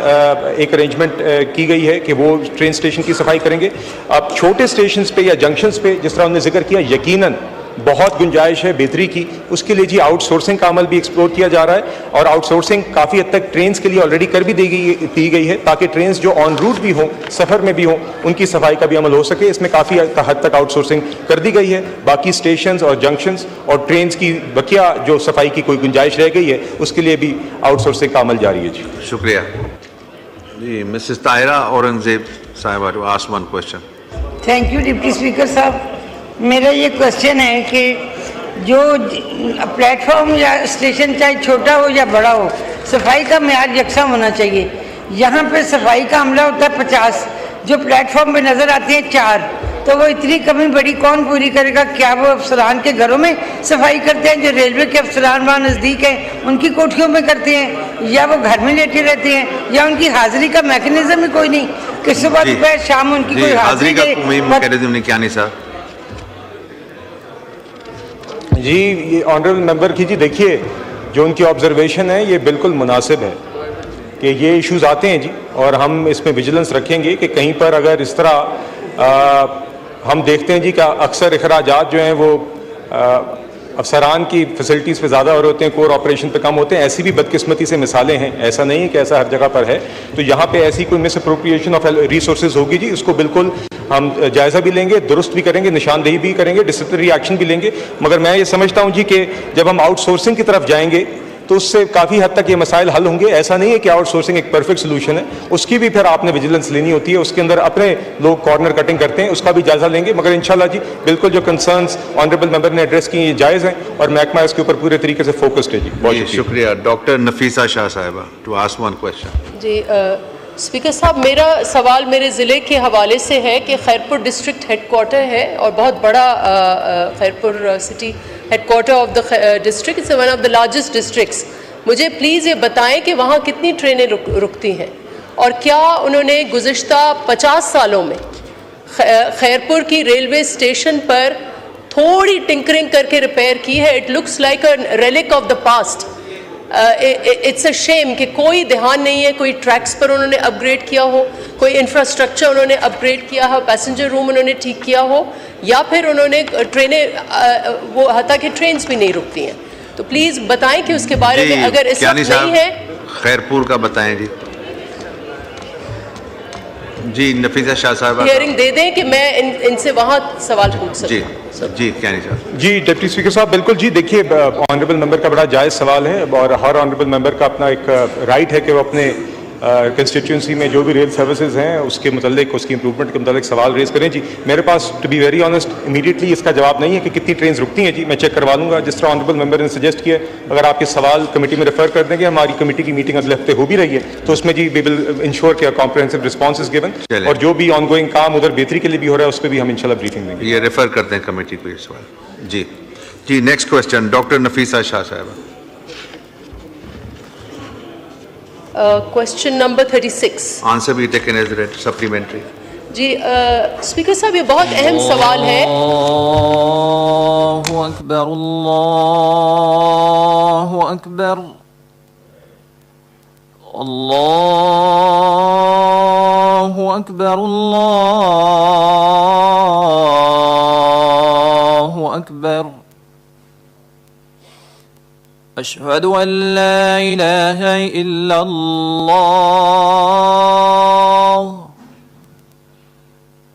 एक अरेंजमेंट की गई है कि वो ट्रेन स्टेशन की सफाई करेंगे। अब छोटे स्टेशंस पे या जंक्शंस पे जिस तरह उन्होंने जिक्र किया, यकीनन बहुत गुंजाइश है बेहतरी की, उसके लिए जी आउटसोर्सिंग का अमल भी एक्सप्लोर किया जा रहा है और आउटसोर्सिंग काफ़ी हद तक ट्रेन्स के लिए ऑलरेडी कर भी दी गई है, ताकि ट्रेन्स जो ऑन रूट भी हों, सफ़र में भी हों, उनकी सफाई का भी अमल हो सके। इसमें काफ़ी हद तक आउटसोर्सिंग कर दी गई है। बाकी स्टेशंस और जंक्शंस और ट्रेन्स की बकिया जो सफाई की कोई गुंजाइश रह गई है, उसके लिए भी आउटसोर्सिंग का अमल जारी है जी। शुक्रिया जी। मिसेस ताहिरा औरंगजेब साहिबा to ask one question. Thank you deputy speaker साहब। मेरा ये क्वेश्चन है कि जो प्लेटफॉर्म या स्टेशन चाहे छोटा हो या बड़ा हो, सफाई का मेयार यकसा होना चाहिए। यहाँ पे सफाई का अमला होता है 50, जो प्लेटफॉर्म पे नज़र आते हैं 4, तो वो इतनी कमी बड़ी कौन पूरी करेगा? क्या वो अफसरान के घरों में सफाई करते हैं, जो रेलवे के अफसरान वहाँ नज़दीक हैं उनकी कोठियों में करते हैं, या वो घर में लेटे रहते हैं, या उनकी हाजिरी का मैकेनिज्म ही कोई नहीं कि सुबह दोपहर शाम उनकी कोई हाजिरी का मैकेनिज्म नहीं? क्या नहीं सर जी, ये ऑनरेबल मेंबर की जी देखिए, जो उनकी ऑब्जर्वेशन है ये बिल्कुल मुनासिब है कि ये इश्यूज आते हैं जी, और हम इसमें विजिलेंस रखेंगे कि कहीं पर अगर इस तरह हम देखते हैं जी कि अक्सर अखराजात जो हैं वो अफसरान की फैसिलिटीज़ पे ज़्यादा और होते हैं, कोर ऑपरेशन पे कम होते हैं। ऐसी भी बदकिस्मती से मिसालें हैं, ऐसा नहीं है कि ऐसा हर जगह पर है। तो यहाँ पे ऐसी कोई मिस अप्रोप्रिएशन ऑफ रिसोर्सेज होगी जी, इसको बिल्कुल हम जायज़ा भी लेंगे, दुरुस्त भी करेंगे, निशानदेही भी करेंगे, डिसिप्लिनरी एक्शन भी लेंगे। मगर मैं ये समझता हूँ जी कि जब हम आउटसोर्सिंग की तरफ जाएंगे तो उससे काफ़ी हद तक ये मसाइल हल होंगे। ऐसा नहीं है कि आउटसोर्सिंग एक परफेक्ट सोल्यूशन है, उसकी भी फिर आपने विजिलेंस लेनी होती है, उसके अंदर अपने लोग कॉर्नर कटिंग करते हैं, उसका भी जायजा लेंगे। मगर इंशाल्लाह जी बिल्कुल जो कंसर्न्स ऑनरेबल मेंबर ने एड्रेस किए जायज़ हैं, और महकमा इसके ऊपर पूरे तरीके से फोकस्ड है जी। बहुत शुक्रिया। डॉक्टर नफीसा शाह साहिबा टू आस्क वन क्वेश्चन। जी स्पीकर साहब, मेरा सवाल मेरे ज़िले के हवाले से है कि खैरपुर डिस्ट्रिक्ट हेडक्वार्टर है और बहुत बड़ा Khairpur city headquarter of the district, it's one of the largest districts. मुझे प्लीज़ ये बताएं कि वहाँ कितनी ट्रेनें रुकती हैं, और क्या उन्होंने गुज़िश्ता 50 सालों में खैरपुर की रेलवे स्टेशन पर थोड़ी टिंकरिंग करके रिपेयर की है? It looks like a relic of the past. It's a shame कि कोई ध्यान नहीं है, कोई ट्रैक्स पर उन्होंने अपग्रेड किया हो, कोई इंफ्रास्ट्रक्चर उन्होंने अपग्रेड किया हो, पैसेंजर रूम उन्होंने ठीक किया हो, या फिर उन्होंने ट्रेनें वो हता कि ट्रेन्स भी नहीं रुकती हैं। तो प्लीज़ बताएं कि उसके बारे में अगर इस वक्त नहीं है। खैरपुर का बताएं जी। जी नफीसा शाह साहब हियरिंग दे दें कि मैं इनसे वहाँ सवाल पूछ सकूं। जी क्या नहीं साहब। जी डिप्टी स्पीकर साहब, बिल्कुल जी। देखिए, ऑनरेबल मेंबर का बड़ा जायज़ सवाल है, और हर ऑनरेबल मेंबर का अपना एक राइट है कि वो अपने कंस्टिट्यूंसी में जो भी रेल सर्विसेज हैं उसके मुतालिक, उसकी इंप्रूवमेंट के मुतालिक सवाल रेज करें जी। मेरे पास to be very honest immediately इसका जवाब नहीं है कि कितनी ट्रेन रुकती हैं जी, मैं चेक करवा लूँगा। जिस तरह ऑनरेबल मेंबर ने सजेस्ट किया, अगर आपके सवाल कमेटी में रेफर कर देंगे, हमारी कमेटी की मीटिंग अगले हफ्ते हो भी रही है, तो उसमें जी वी विल इंश्योर कि कॉम्प्रिहेंसिव रिस्पॉन्स इज गिवन, और जो भी ऑनगोइंग काम उधर बेहतरी के लिए भी हो रहा है उस पर भी हम इंशाल्लाह ब्रीफिंग देंगे। ये रेफर करते हैं कमेटी को ये सवाल। जी next question doctor Nafisa Shah साहब। Question number 36। आंसर भी टेकन एज रेड सप्लीमेंट्री। जी स्पीकर साहब, ये बहुत अहम सवाल है। अल्लाहु अकबर, अल्लाहु अकबर, अल्लाहु अकबर, अल्लाहु अकबर। अशहदु अन ला इलाहा इल्लल्लाह,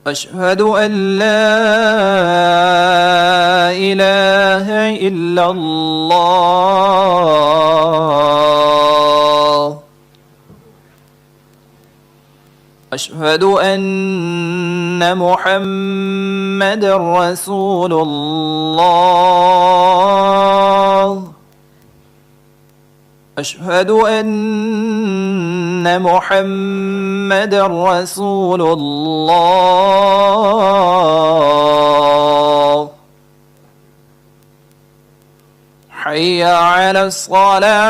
अशहदु अन ला इलाहा इल्लल्लाह, अशहदु अन्न मुहम्मदर रसूलुल्लाह, अशहदु अन्न मुहम्मदर रसूलुल्लाह, हय्य अलस सलाह,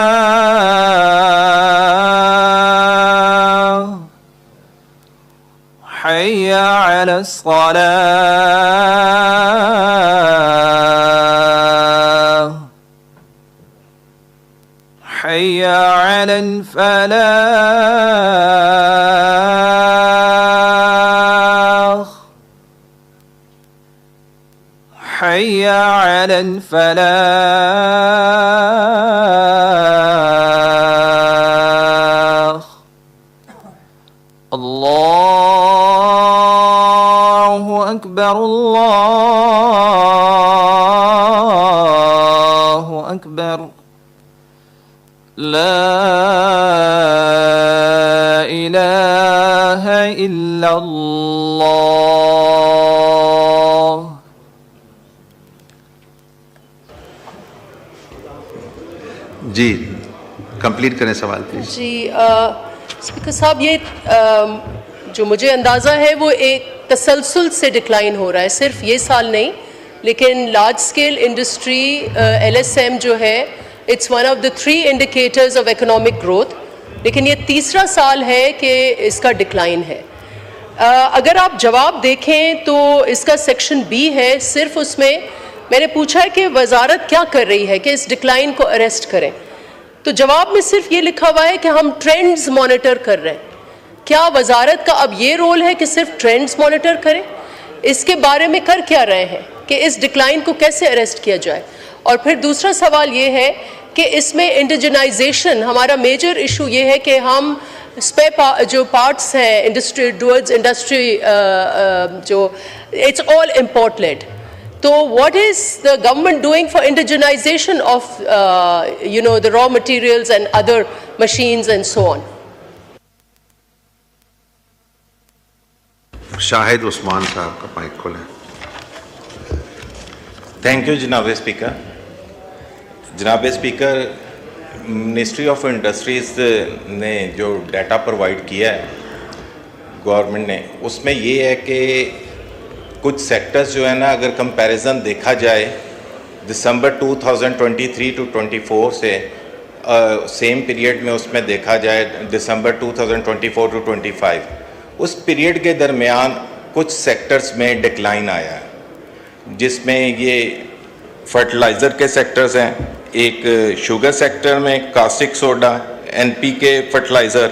हय्य अलस सलाह, हय्य अलल फलाह, हय्य अलल फलाह। अल्लाहु अकबर, अल्लाहु अकबर, ला इलाहा इल्लल्लाह। जी कंप्लीट करें सवाल प्लीज। जी स्पीकर साहब, ये जो मुझे अंदाज़ा है वो एक तसलसल से डिक्लाइन हो रहा है, सिर्फ ये साल नहीं, लेकिन लार्ज स्केल इंडस्ट्री LSM जो है, it's one of the 3 indicators of economic growth, लेकिन ये तीसरा साल है कि इसका डिक्लाइन है। अगर आप जवाब देखें तो इसका सेक्शन B है, सिर्फ उसमें मैंने पूछा है कि वजारत क्या कर रही है कि इस डिक्लाइन को अरेस्ट करें, तो जवाब में सिर्फ ये लिखा हुआ है कि हम ट्रेंड्स मॉनिटर कर रहे हैं। क्या वजारत का अब ये रोल है कि सिर्फ ट्रेंड्स मॉनिटर करें? इसके बारे में कर क्या रहे हैं कि इस डिक्लाइन को कैसे अरेस्ट किया जाए? और फिर दूसरा सवाल ये है कि इसमें इंडिजनाइजेशन, हमारा मेजर इशू ये है कि हम जो पार्ट्स हैं इंडस्ट्री टुवर्ड्स इंडस्ट्री जो इट्स ऑल इम्पोर्ट लेड, तो what is the government doing for indigenisation of the raw materials and other machines and so on? Shahid Usman साहब का माइक खोलें। थैंक यू जनाब स्पीकर। जनाब स्पीकर, मिनिस्ट्री ऑफ इंडस्ट्रीज़ ने जो डाटा प्रोवाइड किया है गवर्नमेंट ने, उसमें ये है कि कुछ सेक्टर्स जो है ना, अगर कंपैरिजन देखा जाए दिसंबर 2023 टू 24 से सेम पीरियड में उसमें देखा जाए दिसंबर 2024 टू 25, उस पीरियड के दरमियान कुछ सेक्टर्स में डिक्लाइन आया है, जिसमें ये फर्टिलाइज़र के सेक्टर्स हैं, एक शुगर सेक्टर में caustic soda, NPK fertiliser,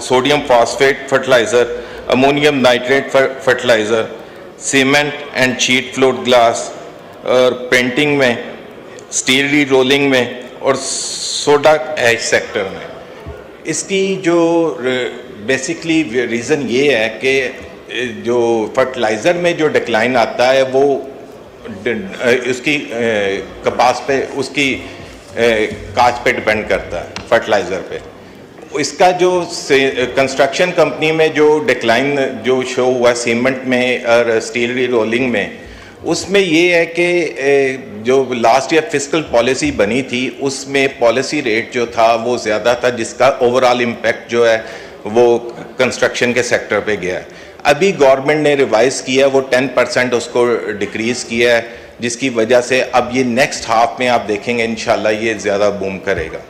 sodium phosphate fertiliser, ammonium nitrate fertiliser, cement and sheet float glass, और पेंटिंग में, स्टील री रोलिंग में और सोडा ऐश सेक्टर में। इसकी जो बेसिकली रीज़न ये है कि जो फर्टिलाइज़र में जो डिक्लाइन आता है वो उसकी कपास पे, उसकी काज पे डिपेंड करता है, फर्टिलाइज़र पे। इसका जो कंस्ट्रक्शन कंपनी में जो डिक्लाइन जो शो हुआ सीमेंट में और स्टील री रोलिंग में, उसमें ये है कि जो लास्ट ईयर फिस्कल पॉलिसी बनी थी उसमें पॉलिसी रेट जो था वो ज़्यादा था, जिसका ओवरऑल इम्पैक्ट जो है वो कंस्ट्रक्शन के सेक्टर पे गया है। अभी गवर्नमेंट ने रिवाइज़ किया, वो 10% उसको डिक्रीज़ किया है, जिसकी वजह से अब ये नेक्स्ट हाफ में आप देखेंगे इंशाल्लाह ये ज़्यादा बूम करेगा।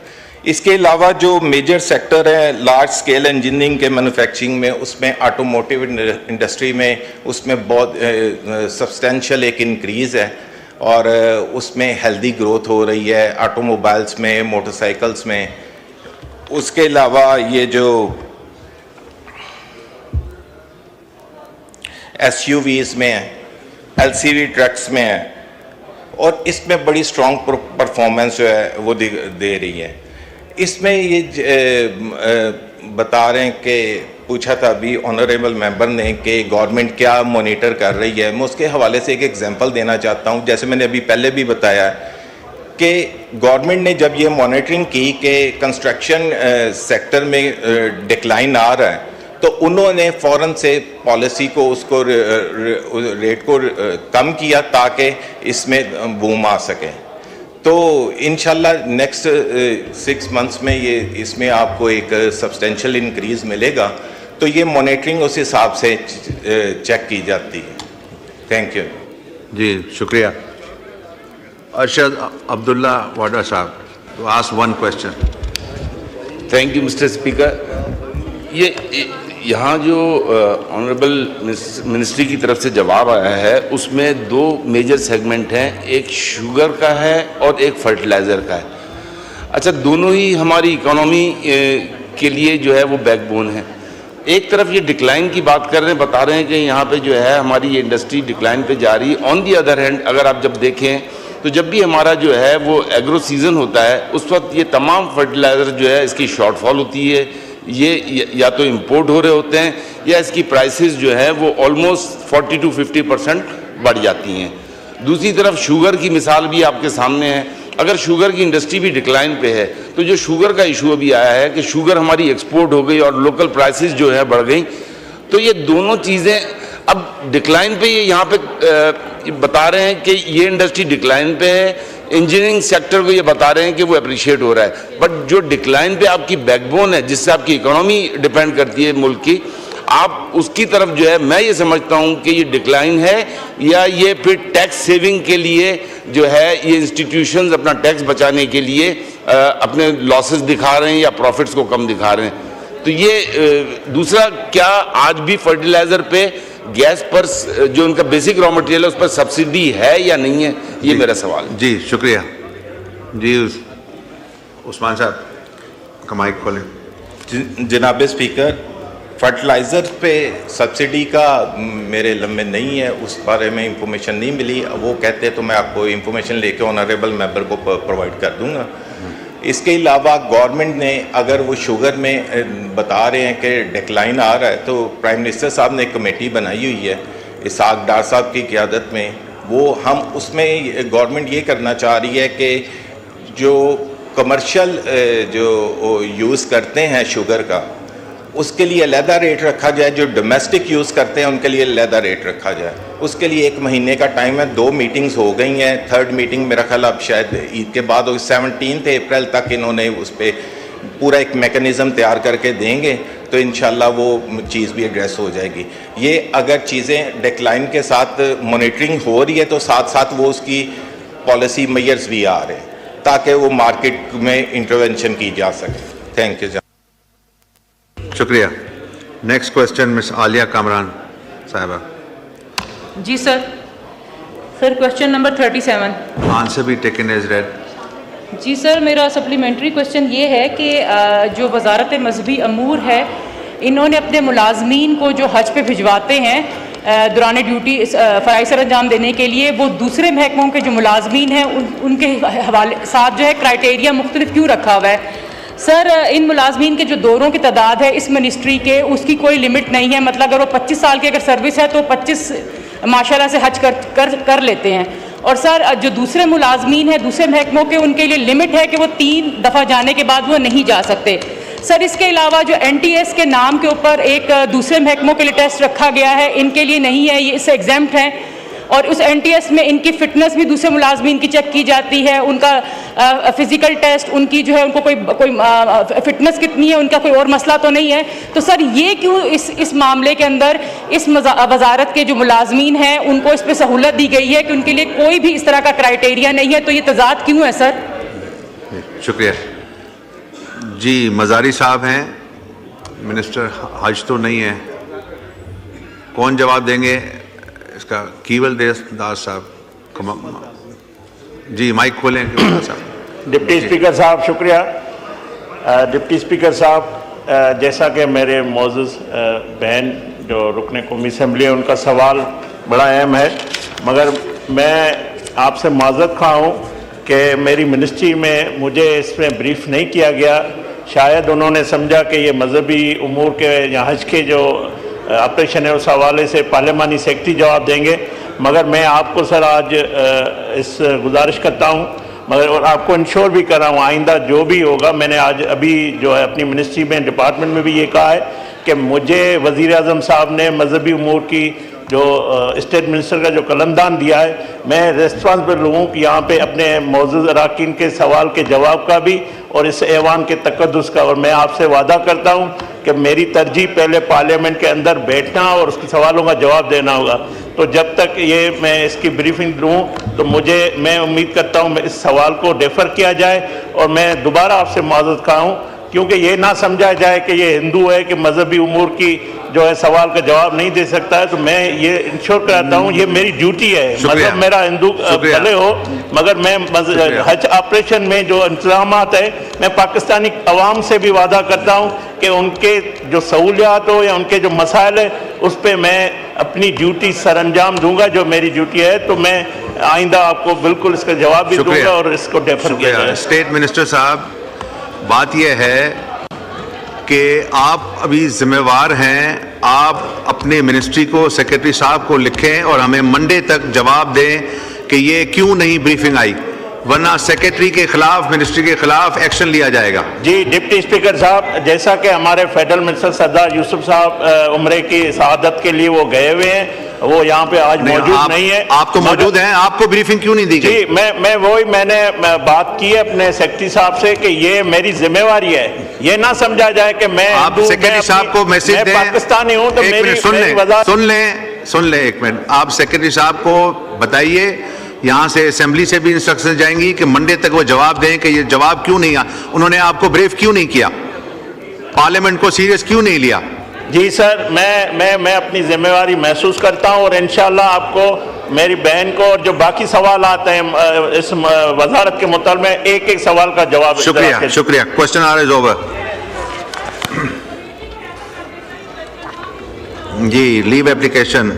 इसके अलावा जो मेजर सेक्टर है लार्ज स्केल इंजीनियरिंग के मैन्युफैक्चरिंग में, उसमें ऑटोमोटिव इंडस्ट्री में उसमें बहुत सब्सटेंशियल एक इंक्रीज़ है और उसमें हेल्दी ग्रोथ हो रही है ऑटोमोबाइल्स में, मोटरसाइकिल्स में। उसके अलावा ये जो SUVs में है, LCV ट्रक्स में है, और इसमें बड़ी स्ट्रॉन्ग परफॉर्मेंस जो है वो दे रही है। इसमें ये बता रहे हैं कि पूछा था अभी ऑनरेबल मेंबर ने कि गवर्नमेंट क्या मॉनिटर कर रही है। मैं उसके हवाले से एक एग्जांपल देना चाहता हूँ। जैसे मैंने अभी पहले भी बताया कि गवर्नमेंट ने जब ये मॉनिटरिंग की कि कंस्ट्रक्शन सेक्टर में डिक्लाइन आ रहा है, तो उन्होंने फ़ौरन से पॉलिसी को उसको रेट को कम किया ताकि इसमें बूम आ सके। तो इंशाल्लाह नेक्स्ट 6 मंथ्स में ये इसमें आपको एक सब्सटेंशियल इंक्रीज़ मिलेगा। तो ये मॉनिटरिंग उस हिसाब से चेक की जाती है। थैंक यू जी, शुक्रिया। अरशद अब्दुल्ला वाडा साहब, तो ask one question. Thank you mister speaker. ये यहाँ जो ऑनरेबल मिनिस्ट्री की तरफ से जवाब आया है उसमें 2 मेजर सेगमेंट हैं, एक शुगर का है और एक फर्टिलाइज़र का है। अच्छा, दोनों ही हमारी इकोनॉमी के लिए जो है वो बैकबोन है। एक तरफ ये डिक्लाइन की बात कर रहे हैं, बता रहे हैं कि यहाँ पे जो है हमारी ये इंडस्ट्री डिक्लाइन पे जा रही है। ऑन दी अदर हैंड अगर आप जब देखें तो जब भी हमारा जो है वो एग्रो सीज़न होता है उस वक्त ये तमाम फर्टिलाइज़र जो है इसकी शॉर्टफॉल होती है, ये या तो इंपोर्ट हो रहे होते हैं या इसकी प्राइसेस जो है वो ऑलमोस्ट 40 to 50% बढ़ जाती हैं। दूसरी तरफ शुगर की मिसाल भी आपके सामने है। अगर शुगर की इंडस्ट्री भी डिक्लाइन पे है तो जो शुगर का इशू अभी आया है कि शुगर हमारी एक्सपोर्ट हो गई और लोकल प्राइसेस जो है बढ़ गई, तो ये दोनों चीज़ें अब डिक्लाइन पे, ये यहाँ पे बता रहे हैं कि ये इंडस्ट्री डिक्लाइन पे है, इंजीनियरिंग सेक्टर को ये बता रहे हैं कि वो अप्रिशिएट हो रहा है, बट जो डिक्लाइन पे आपकी बैकबोन है जिससे आपकी इकोनॉमी डिपेंड करती है मुल्क की, आप उसकी तरफ जो है, मैं ये समझता हूँ कि ये डिक्लाइन है या ये फिर टैक्स सेविंग के लिए जो है ये इंस्टीट्यूशंस अपना टैक्स बचाने के लिए अपने लॉसेस दिखा रहे हैं या प्रॉफिट्स को कम दिखा रहे हैं। तो ये दूसरा, क्या आज भी फर्टिलाइजर पे, गैस पर जो उनका बेसिक रॉ मटेरियल है उस पर सब्सिडी है या नहीं है, ये मेरा सवाल है। जी शुक्रिया जी। उस्मान साहब का माइक खोलें। जनाब स्पीकर, फर्टिलाइज़र पे सब्सिडी का मेरे इल्म में नहीं है, उस बारे में इंफॉर्मेशन नहीं मिली। वो कहते तो मैं आपको इंफॉर्मेशन लेके ऑनरेबल मेंबर को प्रोवाइड कर दूंगा। इसके अलावा गवर्नमेंट ने, अगर वो शुगर में बता रहे हैं कि डिक्लाइन आ रहा है, तो प्राइम मिनिस्टर साहब ने एक कमेटी बनाई हुई है इसाक डार साहब की क़ियादत में। वो हम उसमें गवर्नमेंट ये करना चाह रही है कि जो कमर्शियल जो यूज़ करते हैं शुगर का, उसके लिए अलहदा रेट रखा जाए, जो डोमेस्टिक यूज़ करते हैं उनके लिए अलहदा रेट रखा जाए। उसके लिए 1 महीने का टाइम है, 2 मीटिंग्स हो गई हैं, 3rd मीटिंग मेरा ख्याल अब शायद ईद के बाद हो। 17 अप्रैल तक इन्होंने उस पर पूरा एक मेकनिज़म तैयार करके देंगे, तो इंशाल्लाह वो चीज़ भी एड्रेस हो जाएगी। ये अगर चीज़ें डिक्लाइन के साथ मॉनिटरिंग हो रही है, तो साथ साथ वो उसकी पॉलिसी मेजर्स भी आ रहे हैं ताकि वो मार्केट में इंटरवेंशन की जा सके। Thank you. शुक्रिया। Next question miss Aliya Kamran साहिबा। जी sir. Sir question number 37। Answer भी टेकन एज रेड। जी सर, मेरा सप्लीमेंट्री क्वेश्चन ये है कि जो वजारत मजहबी अमूर है, इन्होंने अपने मुलाजमीन को जो हज पे भिजवाते हैं दौरान ड्यूटी फ़राइज़ सर अंजाम देने के लिए, वो दूसरे महकमों के जो मुलाजमीन हैं उनके हवाले साथ जो है क्राइटेरिया मुख्तलिफ क्यों रखा हुआ है? सर, इन मुलाजमीन के जो दौरों की तादाद है इस मिनिस्ट्री के, उसकी कोई लिमिट नहीं है। मतलब अगर वो 25 साल की अगर सर्विस है तो 25 माशाल्लाह से हज कर लेते हैं। और सर, जो दूसरे मुलाजमीन हैं दूसरे महकमों के, उनके लिए लिमिट है कि वो 3 दफ़ा जाने के बाद वो नहीं जा सकते। सर, इसके अलावा जो NTS के नाम के ऊपर एक दूसरे महकमों के लिए टेस्ट रखा गया है, इनके लिए नहीं है, ये इससे एग्जाम्प्ट हैं। और उस NTS में इनकी फ़िटनेस भी दूसरे मुलाजमीन की चेक की जाती है, उनका फ़िज़िकल टेस्ट, उनकी जो है उनको कोई फ़िटनेस कितनी है, उनका कोई और मसला तो नहीं है। तो सर, ये क्यों इस मामले के अंदर इस वजारत के जो मुलाजमीन हैं उनको इस पर सहूलत दी गई है कि उनके लिए कोई भी इस तरह का क्राइटेरिया नहीं है? तो ये तजाद क्यों है सर? शुक्रिया जी। मजारी साहब हैं, मिनिस्टर हज तो नहीं है, कौन जवाब देंगे इसका? कीवल दास साहब जी, माइक खोलें। साहब। डिप्टी स्पीकर साहब शुक्रिया। डिप्टी स्पीकर साहब, जैसा कि मेरे मौजूद बहन जो रुकने कौमी असम्बली है, उनका सवाल बड़ा अहम है, मगर मैं आपसे माजरत खा हूँ कि मेरी मिनिस्ट्री में मुझे इसमें ब्रीफ नहीं किया गया। शायद उन्होंने समझा कि ये मजहबी उमूर के या हज के जो ऑपरेशन है उस हवाले से पार्लियामानी सेक्रेटरी जवाब देंगे, मगर मैं आपको सर आज इस गुजारिश करता हूँ, मगर और आपको इंश्योर भी कर रहा हूँ आइंदा जो भी होगा, मैंने आज अभी जो है अपनी मिनिस्ट्री में डिपार्टमेंट में भी ये कहा है कि मुझे वज़ीर आज़म साहब ने मजहबी उमूर की जो स्टेट मिनिस्टर का जो कलमदान दिया है, मैं रिस्पॉन्सिबल हूँ कि यहाँ पे अपने मौजूद अरकान के सवाल के जवाब का भी और इस ऐवान के तकद्दुस का, और मैं आपसे वादा करता हूँ कि मेरी तरजीह पहले पार्लियामेंट के अंदर बैठना और उसके सवालों का जवाब देना होगा। तो जब तक ये मैं इसकी ब्रीफिंग दूँ तो मैं उम्मीद करता हूँ इस सवाल को डेफर किया जाए और मैं दोबारा आपसे माजरत खाऊँ, क्योंकि ये ना समझा जाए कि ये हिंदू है कि मजहबी उमूर की जो है सवाल का जवाब नहीं दे सकता है। तो मैं ये इंश्योर कराता हूँ, ये मेरी ड्यूटी है, मतलब मेरा हिंदू भले हो, मगर मैं हज ऑपरेशन में जो इंतजाम है, मैं पाकिस्तानी अवाम से भी वादा करता हूँ कि उनके जो सहूलियात हो या उनके जो मसाइल है उस पर मैं अपनी ड्यूटी सर अंजाम दूंगा, जो मेरी ड्यूटी है। तो मैं आइंदा आपको बिल्कुल इसका जवाब भी दूंगा और इसको डेफर किया जाए। स्टेट मिनिस्टर साहब, बात यह है कि आप अभी जिम्मेवार हैं, आप अपने मिनिस्ट्री को, सेक्रेटरी साहब को लिखें और हमें मंडे तक जवाब दें कि ये क्यों नहीं ब्रीफिंग आई, वरना सेक्रेटरी के खिलाफ, मिनिस्ट्री के खिलाफ एक्शन लिया जाएगा। जी डिप्टी स्पीकर साहब, जैसा कि हमारे फेडरल मिनिस्टर सरदार यूसुफ साहब उम्रे की शहादत के लिए वो गए हुए हैं, वो यहाँ पे आज मौजूद नहीं है। आप तो मौजूद हैं, आपको ब्रीफिंग क्यों नहीं दी गई? जी मैंने बात की है अपने सेक्रेटरी साहब से कि ये मेरी जिम्मेवारी है, ये ना समझा जाए कि मैं आप सेक्रेटरी साहब को मैसेज दें, पाकिस्तानी हूँ तो एक मेरी मिनट सुन मेरी लें, वजह सुन लें एक मिनट। आप सेक्रेटरी साहब को बताइए, यहाँ से असेंबली से भी इंस्ट्रक्शन जाएंगी कि मंडे तक वो जवाब दें कि ये जवाब क्यों नहीं उन्होंने आपको ब्रीफ क्यों नहीं किया, पार्लियामेंट को सीरियस क्यों नहीं लिया। जी सर, मैं अपनी जिम्मेवारी महसूस करता हूँ और इंशाल्लाह आपको, मेरी बहन को और जो बाकी सवाल आते हैं इस वजारत के मुताल्लिक़ में एक एक सवाल का जवाब। शुक्रिया। Question hour is over. जी, leave application.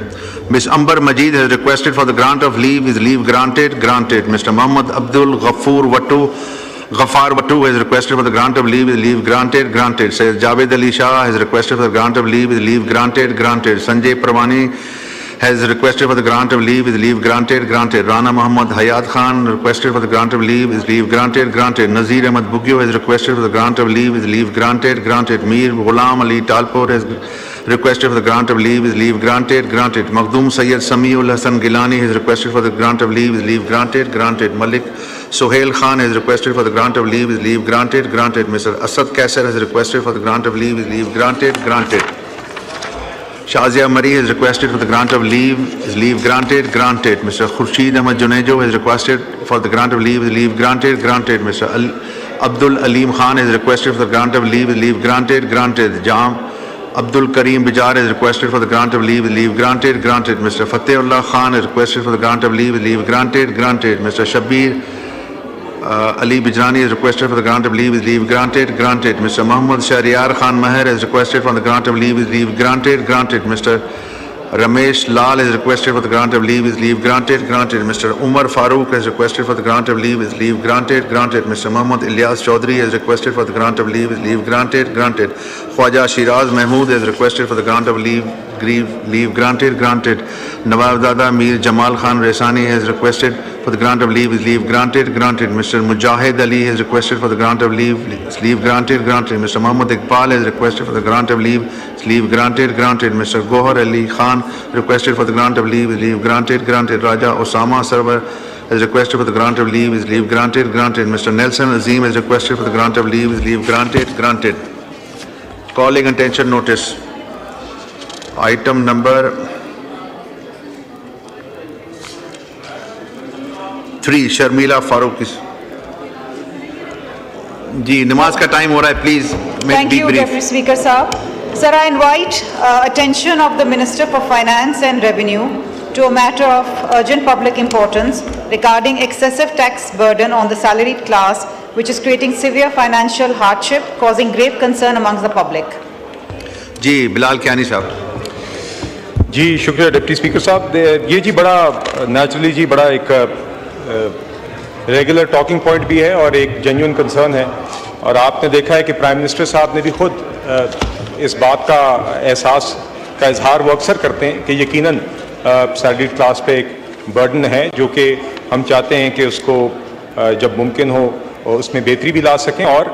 Ms. Amber Majid has requested for the grant of leave. Is leave granted? Granted. Mr. Muhammad Abdul Ghaffar Wattu has requested for the grant of leave. Is leave granted? Granted. Says Javed Ali Shah has requested for the grant of leave. Is leave granted? Granted. Sanjay Pramani has requested for the grant of leave. Is leave granted? Granted. Rana Muhammad Hayat Khan requested for the grant of leave. Is leave granted? Granted. Nazir Ahmad Bugyo has requested for the grant of leave. Is leave granted? Granted. Mir Ghulam Ali Talpur has requested for the grant of leave. Is leave granted? Granted. Makhdoom Sayyid Samiul Hassan Gilani has requested for the grant of leave. Is leave granted? Granted. Malik Sohail Khan has requested for the grant of leave. Is leave granted? Granted. Mr. Asad Kaisar has requested for the grant of leave. Is leave granted? Granted. Shazia Mari has requested for the grant of leave. Is leave granted? Granted. Mr. Khurshid Ahmad Junejo has requested for the grant of leave. Is leave granted? Granted. Mr. Abdul Aleem Khan has requested for the grant of leave. Is leave granted? Granted. Jam Abdul Kareem Bijar has requested for the grant of leave. Is leave granted? Granted. Mr. Fatehullah Khan has requested for the grant of leave. Is leave granted? Granted. Mr. Shabir Ali Bijrani has requested for the grant of leave. Is leave granted? Granted. Mr. Muhammad Shahryar Khan Maher has requested for the grant of leave. Is leave granted? Granted. Mr. Ramesh Lal has requested for the grant of leave. Is leave granted? Granted. Mr. Umar Farooq has requested for the grant of leave. Is leave granted? Granted. Mr. Muhammad Ilyas Chaudhary has requested for the grant of leave. Is leave granted? Granted. Khwaja Shiraz Mahmood has requested for the grant of leave. Leave granted? Granted. Nawab Dada Mir Jamal Khan Resani has requested for the grant of leave. Is leave granted? Granted. Mr. Mujahid Ali has requested for the grant of leave. Is leave granted? Granted. Mr. Muhammad Iqbal has requested for the grant of leave. Is leave granted? Granted. Mr. Gohar Ali Khan requested for the grant of leave. Is leave granted? Granted. Raja Osama Sarwar has requested for the grant of leave. Is leave granted? Granted. Mr. Nelson Azim has requested for the grant of leave. Is leave granted? Granted. Calling attention notice. Item number 3, Sharmila Farooq. जी, नमाज का टाइम हो रहा है, please Thank you, Deputy Speaker Saab. Sir, I invite attention of the Minister for Finance and Revenue to a matter of urgent public importance regarding excessive tax burden on the salaried class, which is creating severe financial hardship, causing grave concern amongst the public. जी, बिलाल कियानी साहब। जी शुक्रिया डिप्टी स्पीकर साहब। ये जी बड़ा नेचुरली जी बड़ा एक रेगुलर टॉकिंग पॉइंट भी है और एक जेन्युइन कंसर्न है, और आपने देखा है कि प्राइम मिनिस्टर साहब ने भी खुद इस बात का एहसास का इजहार वो अक्सर करते हैं कि यकीनन सैलरीड क्लास पे एक बर्डन है जो कि हम चाहते हैं कि उसको जब मुमकिन हो उसमें बेहतरी भी ला सकें और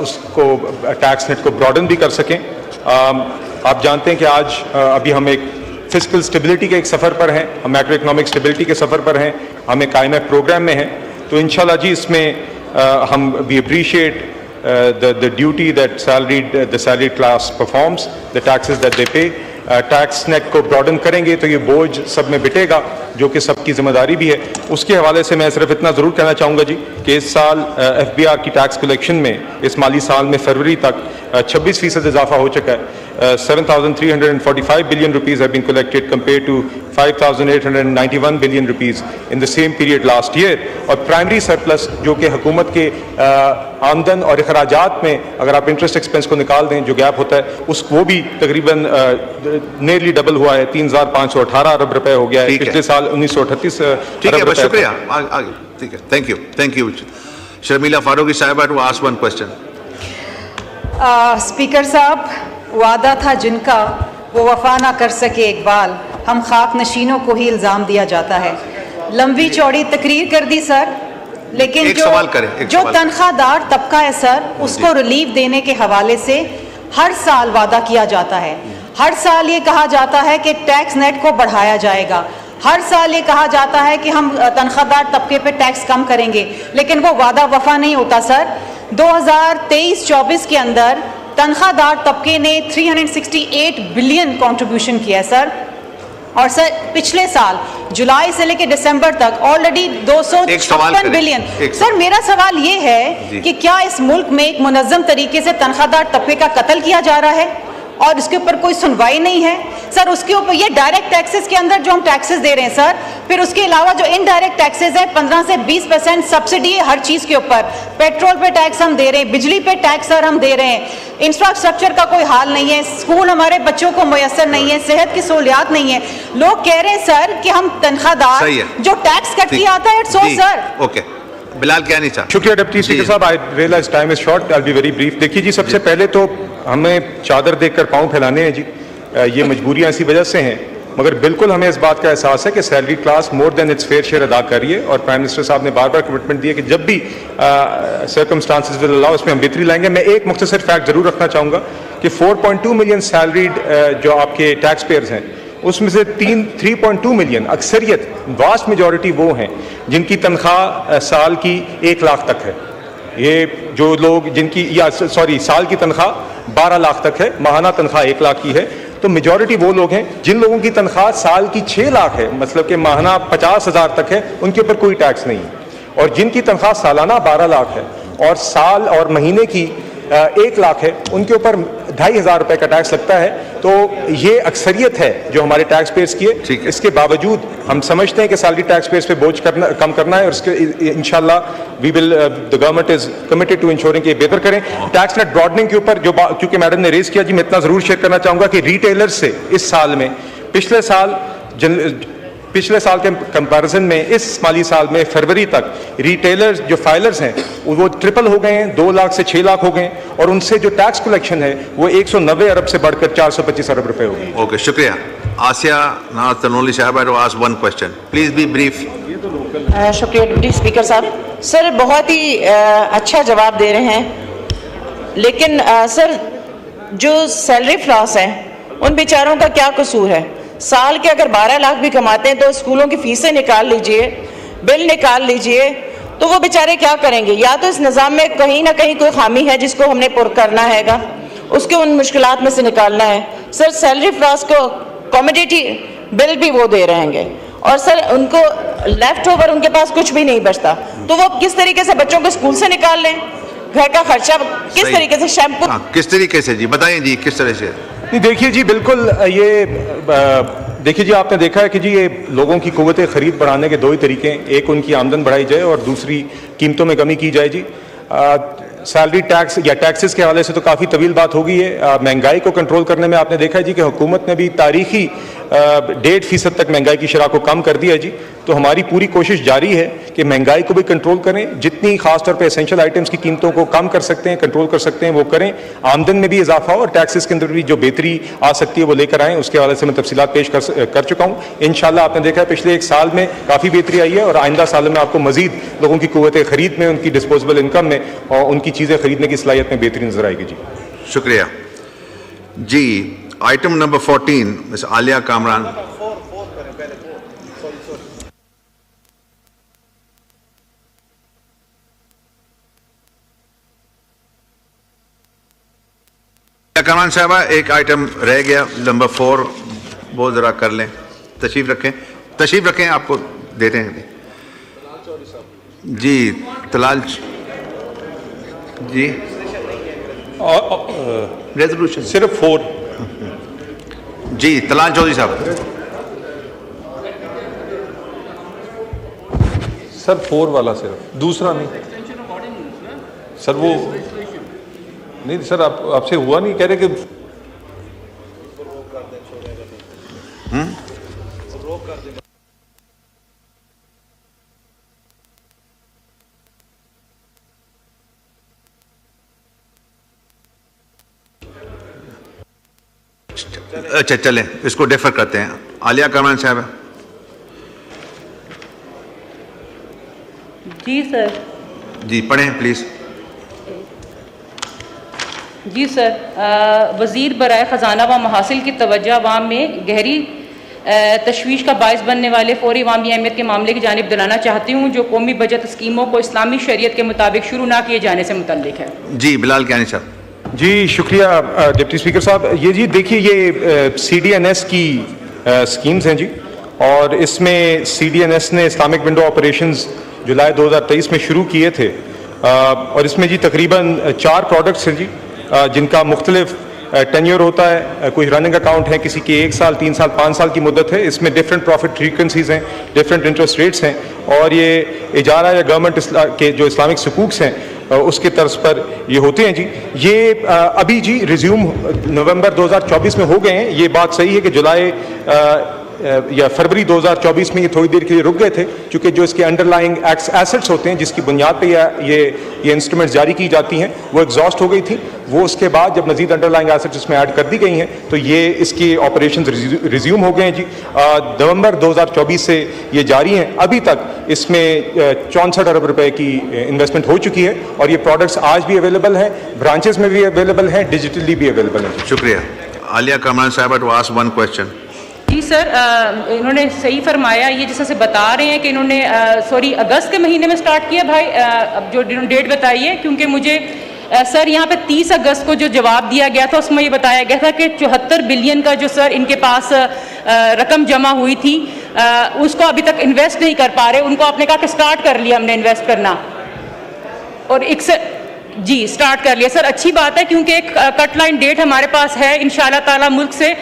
उसको टैक्स नेट को ब्रॉडन भी कर सकें। आप जानते हैं कि आज अभी हम एक फिस्कल स्टेबिलिटी के एक सफ़र पर हैं, हम मैक्रो इकोनॉमिक स्टेबिलिटी के सफ़र पर हैं, हम एक IMF प्रोग्राम में हैं, तो इंशाल्लाह जी इसमें हम we appreciate the duty that the salaried class performs, the taxes that they pay. Tax net को ब्रॉडन करेंगे तो ये बोझ सब में बिटेगा, जो कि सबकी जिम्मेदारी भी है। उसके हवाले से मैं सिर्फ इतना ज़रूर कहना चाहूँगा जी कि इस साल FBR की टैक्स कलेक्शन में इस माली साल में फरवरी तक 26% इजाफा हो चुका है। 7,345 billion rupees have been collected compared to 5,891 billion rupees in the same period last year। और प्राइमरी सरप्लस जो कि हुकूमत के आमदन और अखराजात में अगर आप इंटरेस्ट एक्सपेंस को निकाल दें जो गैप होता है उस वो भी तकरीबन नियरली डबल हुआ है, 3,518 अरब रुपए हो गया है। पिछले साल 1938 ठीक है, शुक्रिया। आगे ठीक है, थैंक यू शर्मिला फारूकी साहिबा to ask one question. Speaker साहब, वादा था जिनका वो वफा ना कर सके इकबाल, हम खाक नशीनों को ही इल्ज़ाम दिया जाता है। लंबी चौड़ी तकरीर कर दी सर, लेकिन जो तनख्वाहदार तबका है सर उसको रिलीफ देने के हवाले से हर साल वादा किया जाता है। हर साल ये कहा जाता है कि टैक्स नेट को बढ़ाया जाएगा, हर साल ये कहा जाता है कि हम तनख्वाहदार तबके पे टैक्स कम करेंगे, लेकिन वो वादा वफा नहीं होता सर। 2023-24 के अंदर तनख्वाहदार तबके ने 368 बिलियन कंट्रीब्यूशन किया है सर, और सर पिछले साल जुलाई से लेकर दिसंबर तक ऑलरेडी 256 बिलियन। सर मेरा सवाल ये है कि क्या इस मुल्क में एक मुनज़्ज़म तरीके से तनख्वाहदार तबके का कत्ल किया जा रहा है और इसके ऊपर कोई सुनवाई नहीं है? सर उसके ऊपर ये डायरेक्ट टैक्सेस के अंदर जो हम टैक्सेस दे रहे हैं सर, फिर उसके अलावा जो इनडायरेक्ट टैक्सेस हैं 15 से 20% सब्सिडी है हर चीज़ के ऊपर। पेट्रोल पे टैक्स हम दे रहे हैं, बिजली पे टैक्स सर हम दे रहे हैं, इंफ्रास्ट्रक्चर का कोई हाल नहीं है, स्कूल हमारे बच्चों को मुयस्सर नहीं है, सेहत की सहूलियात नहीं है। लोग कह रहे हैं सर कि हम तनख्वाहदार जो टैक्स कट किया आता है, सो सर। ओके, बिलाल क्या नहीं चाह। शुक्रिया डिप्टी स्पीकर साहब, I realise time is short, I will be very brief. देखिए जी, सबसे पहले तो हमें चादर देखकर पांव फैलाने हैं जी, ये मजबूरियां इसी वजह से हैं, मगर बिल्कुल हमें इस बात का एहसास है कि salary class more than it's fair share अदा कर रही है, और प्राइम मिनिस्टर साहब ने बार बार कमिटमेंट दिया कि जब भी सर्कमस्टांसेस विल अलाउ उसमें हम बेहतरी लाएंगे। मैं एक मुख्तसर फैक्ट जरूर रखना चाहूँगा कि 4.2 मिलियन सैलरीड जो आपके टैक्स पेयर्स हैं, उसमें से 3.2 मिलियन अक्सरियत वास्ट मेजॉरिटी वो हैं जिनकी तनख्वाह साल की 1 लाख तक है। ये जो लोग जिनकी साल की तनख्वाह 12 लाख तक है, माहाना तनख्वाह 1 लाख की है, तो मेजॉरिटी वो लोग हैं जिन लोगों की तनख्वाह साल की 6 लाख है, मतलब कि माहाना 50,000 तक है, उनके ऊपर कोई टैक्स नहीं है, और जिनकी तनख्वाह सालाना 12 लाख है और साल और महीने की 1 लाख है, उनके ऊपर 2,500 रुपये का टैक्स लगता है। तो ये अक्सरियत है जो हमारे टैक्स पेयर्स की है। इसके बावजूद हम समझते हैं कि सैलरी टैक्स पेयर्स पे बोझ कम करना है, और इसके इंशाल्लाह we will, the government is committed to ensuring कि बेहतर करें। टैक्स नेट ब्रॉडनिंग के ऊपर जो क्योंकि मैडम ने रेज किया जी, मैं इतना जरूर शेयर करना चाहूँगा कि रिटेलर्स से इस साल में पिछले साल के कंपैरिजन में इस माली साल में फरवरी तक रिटेलर्स जो फाइलर्स हैं वो ट्रिपल हो गए हैं, 2 लाख से 6 लाख हो गए, और उनसे जो टैक्स कलेक्शन है वो 190 अरब से बढ़कर 425 अरब रुपए हो गई। ओके, शुक्रिया। आसिया नाज तनोली साहब, I ask one question, please be brief. शुक्रिया डिप्टी स्पीकर साहब। सर बहुत ही अच्छा जवाब दे रहे हैं, लेकिन सर जो सैलरी फ्लॉस हैं उन बेचारों का क्या कसूर है? साल के अगर 12 लाख भी कमाते हैं तो स्कूलों की फीसें निकाल लीजिए, बिल निकाल लीजिए, तो वो बेचारे क्या करेंगे? या तो इस निज़ाम में कहीं ना कहीं कोई खामी है जिसको हमने पुर करना हैगा, उसके उन मुश्किलात में से निकालना है। सर सैलरी फ्लॉस को कॉमोडिटी बिल भी वो दे रहेंगे, और सर उनको लेफ्ट ओवर उनके पास कुछ भी नहीं बचता, तो वो किस तरीके से बच्चों को स्कूल से निकाल लें? घर का खर्चा किस तरीके से, शैम्पू किस तरीके से जी, बताइए जी किस तरह से? नहीं देखिए जी, बिल्कुल ये देखिए जी, आपने देखा है कि जी ये लोगों की कुव्वत ख़रीद बढ़ाने के 2 ही तरीके हैं, एक उनकी आमदन बढ़ाई जाए और दूसरी कीमतों में कमी की जाए जी। सैलरी टैक्स या टैक्सेस के हवाले से तो काफ़ी तवील बात हो गई है। महंगाई को कंट्रोल करने में आपने देखा है जी कि हुकूमत ने भी तारीखी 1.5% तक महंगाई की शरह को कम कर दिया है जी। तो हमारी पूरी कोशिश जारी है कि महंगाई को भी कंट्रोल करें, जितनी खासतौर पर एसेंशियल आइटम्स की कीमतों को कम कर सकते हैं, कंट्रोल कर सकते हैं वो करें, आमदन में भी इजाफा हो और टैक्सेस के अंदर भी जो बेहतरी आ सकती है वो लेकर आएँ। उसके हवाले से मैं तफसीलात पेश कर चुका हूँ। इंशाल्लाह आपने देखा है पिछले 1 साल में काफ़ी बेहतरी आई है, और आइंदा सालों में आपको मजीद लोगों की कुव्वत ख़रीद में, उनकी डिस्पोजेबल इनकम में और उनकी चीज़ें खरीदने की सलाहियत में बेहतरी नजर आएगी जी। शुक्रिया जी। Item number 14 miss Aliya Kamran. Kamran साहबा, एक आइटम रह गया नंबर 4, वो जरा कर लें। तशरीफ रखें, आपको देते हैं जी। तलाल जी, रेजोल्यूशन सिर्फ 4 जी। तलाल चौधरी साहब। सर 4 वाला सिर्फ, दूसरा नहीं सर। वो नहीं सर, आपसे हुआ नहीं, कह रहे कि अच्छा चलें, इसको डेफर करते हैं। आलिया कामरान साहब। जी सर। जी पढ़ें प्लीज। जी सर, वज़ीर बराए ख़जाना व महासिल की तवज्जो अवाम में गहरी तशवीश का बायस बनने वाले फौरी अवामी अहमियत के मामले की जानिब दिलाना चाहती हूँ, जो कौमी बजट स्कीमों को इस्लामी शरीयत के मुताबिक शुरू ना किए जाने से मुतल्लिक है। जी बिलाल कियानी साहब। जी शुक्रिया डिप्टी स्पीकर साहब। ये जी देखिए ये CDNS की स्कीम्स हैं जी, और इसमें CDNS ने इस्लामिक विंडो ऑपरेशंस जुलाई 2023 में शुरू किए थे, और इसमें जी तकरीबन 4 प्रोडक्ट्स हैं जी, जिनका मुख्तलिफ टेन्योर होता है। कोई रनिंग अकाउंट है, किसी की 1 साल, 3 साल, 5 साल की मुद्दत है। इसमें डिफरेंट प्रॉफिट फ्रीक्वेंसीज हैं, डिफरेंट इंटरेस्ट रेट्स हैं, और ये इजारा या गवर्नमेंट के जो इस्लामिक सुकूक्स हैं उसके तर्ज पर ये होते हैं जी। ये अभी जी रिज्यूम नवंबर 2024 में हो गए हैं। ये बात सही है कि जुलाई या फरवरी 2024 में ये थोड़ी देर के लिए रुक गए थे, क्योंकि जो इसके अंडरलाइंग एसेट्स होते हैं जिसकी बुनियाद पे ये इंस्ट्रूमेंट्स जारी की जाती हैं वो एग्जॉस्ट हो गई थी। वो उसके बाद जब मजीद अंडरलाइंग एसेट्स इसमें ऐड कर दी गई हैं तो ये इसकी ऑपरेशंस रिज्यूम हो गए हैं जी। नवंबर 2024 से ये जारी हैं। अभी तक इसमें 64 अरब रुपए की इन्वेस्टमेंट हो चुकी है, और ये प्रोडक्ट्स आज भी अवेलेबल हैं, ब्रांचेस में भी अवेलेबल हैं, डिजिटली भी अवेलेबल हैं। शुक्रिया। आलिया कमरान साहब टू आस्क वन क्वेश्चन। जी सर, इन्होंने सही फरमाया। ये जैसे बता रहे हैं कि इन्होंने अगस्त के महीने में स्टार्ट किया भाई, अब जो डेट बताइए, क्योंकि मुझे सर यहाँ पे 30 अगस्त को जो जवाब दिया गया था उसमें ये बताया गया था कि 74 बिलियन का जो सर इनके पास रकम जमा हुई थी उसको अभी तक इन्वेस्ट नहीं कर पा रहे। उनको आपने कहा कि स्टार्ट कर लिया हमने इन्वेस्ट करना, और जी स्टार्ट कर लिया सर। अच्छी बात है, क्योंकि एक कट लाइन डेट हमारे पास है इंशाअल्लाह ताला मुल्क से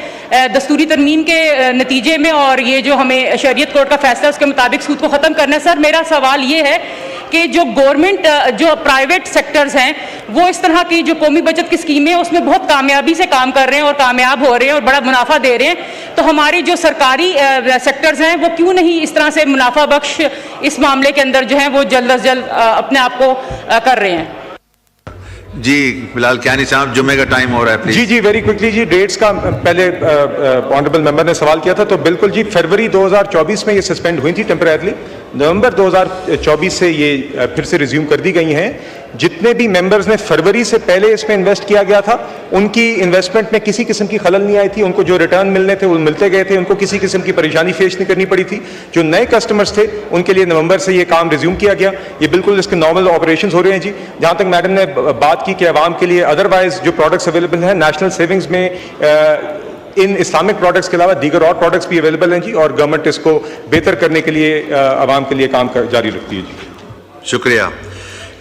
दस्तूरी तरमीम के नतीजे में, और ये जो हमें शरीयत कोर्ट का फैसला उसके मुताबिक सूद को ख़त्म करना है। सर मेरा सवाल ये है कि जो गवर्नमेंट जो प्राइवेट सेक्टर्स हैं वो इस तरह की जो कौमी बचत की स्कीमें हैं उसमें बहुत कामयाबी से काम कर रहे हैं और कामयाब हो रहे हैं और बड़ा मुनाफा दे रहे हैं, तो हमारी जो सरकारी सेक्टर्स हैं वो क्यों नहीं इस तरह से मुनाफा बख्श इस मामले के अंदर जो है वो जल्द अज जल्द अपने आप को कर रहे हैं। जी बिलाल कियानी साहब, जुम्मे का टाइम हो रहा है, प्लीज। जी जी वेरी क्विकली जी, डेट्स का पहले ऑनरेबल मेंबर ने सवाल किया था, तो बिल्कुल जी फरवरी 2024 में ये सस्पेंड हुई थी टेम्परेरली। नवंबर 2024 से ये फिर से रिज्यूम कर दी गई हैं। जितने भी मेंबर्स ने फरवरी से पहले इसमें इन्वेस्ट किया गया था उनकी इन्वेस्टमेंट में किसी किस्म की खलल नहीं आई थी। उनको जो रिटर्न मिलने थे वो मिलते गए थे, उनको किसी किस्म की परेशानी फेस नहीं करनी पड़ी थी। जो नए कस्टमर्स थे उनके लिए नवंबर से ये काम रिज्यूम किया गया। ये बिल्कुल इसके नॉर्मल ऑपरेशंस हो रहे हैं जी। जहाँ तक मैडम ने बात की कि आवाम के लिए अदरवाइज जो प्रोडक्ट्स अवेलेबल हैं नेशनल सेविंग्स में इन इस्लामिक प्रोडक्ट्स के अलावा दीगर और प्रोडक्ट्स भी अवेलेबल हैं जी, और गवर्नमेंट इसको बेहतर करने के लिए आवाम के लिए काम जारी रखती है जी। शुक्रिया।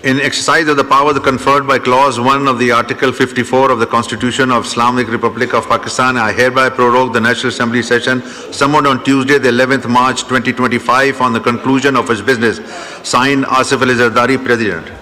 In exercise of the powers conferred by Clause 1 of the Article 54 of the Constitution of Islamic Republic of Pakistan, I hereby prorogue the National Assembly session summoned on Tuesday, the 11th March 2025 on the conclusion of its business. Signed, Asif Ali Zardari, President.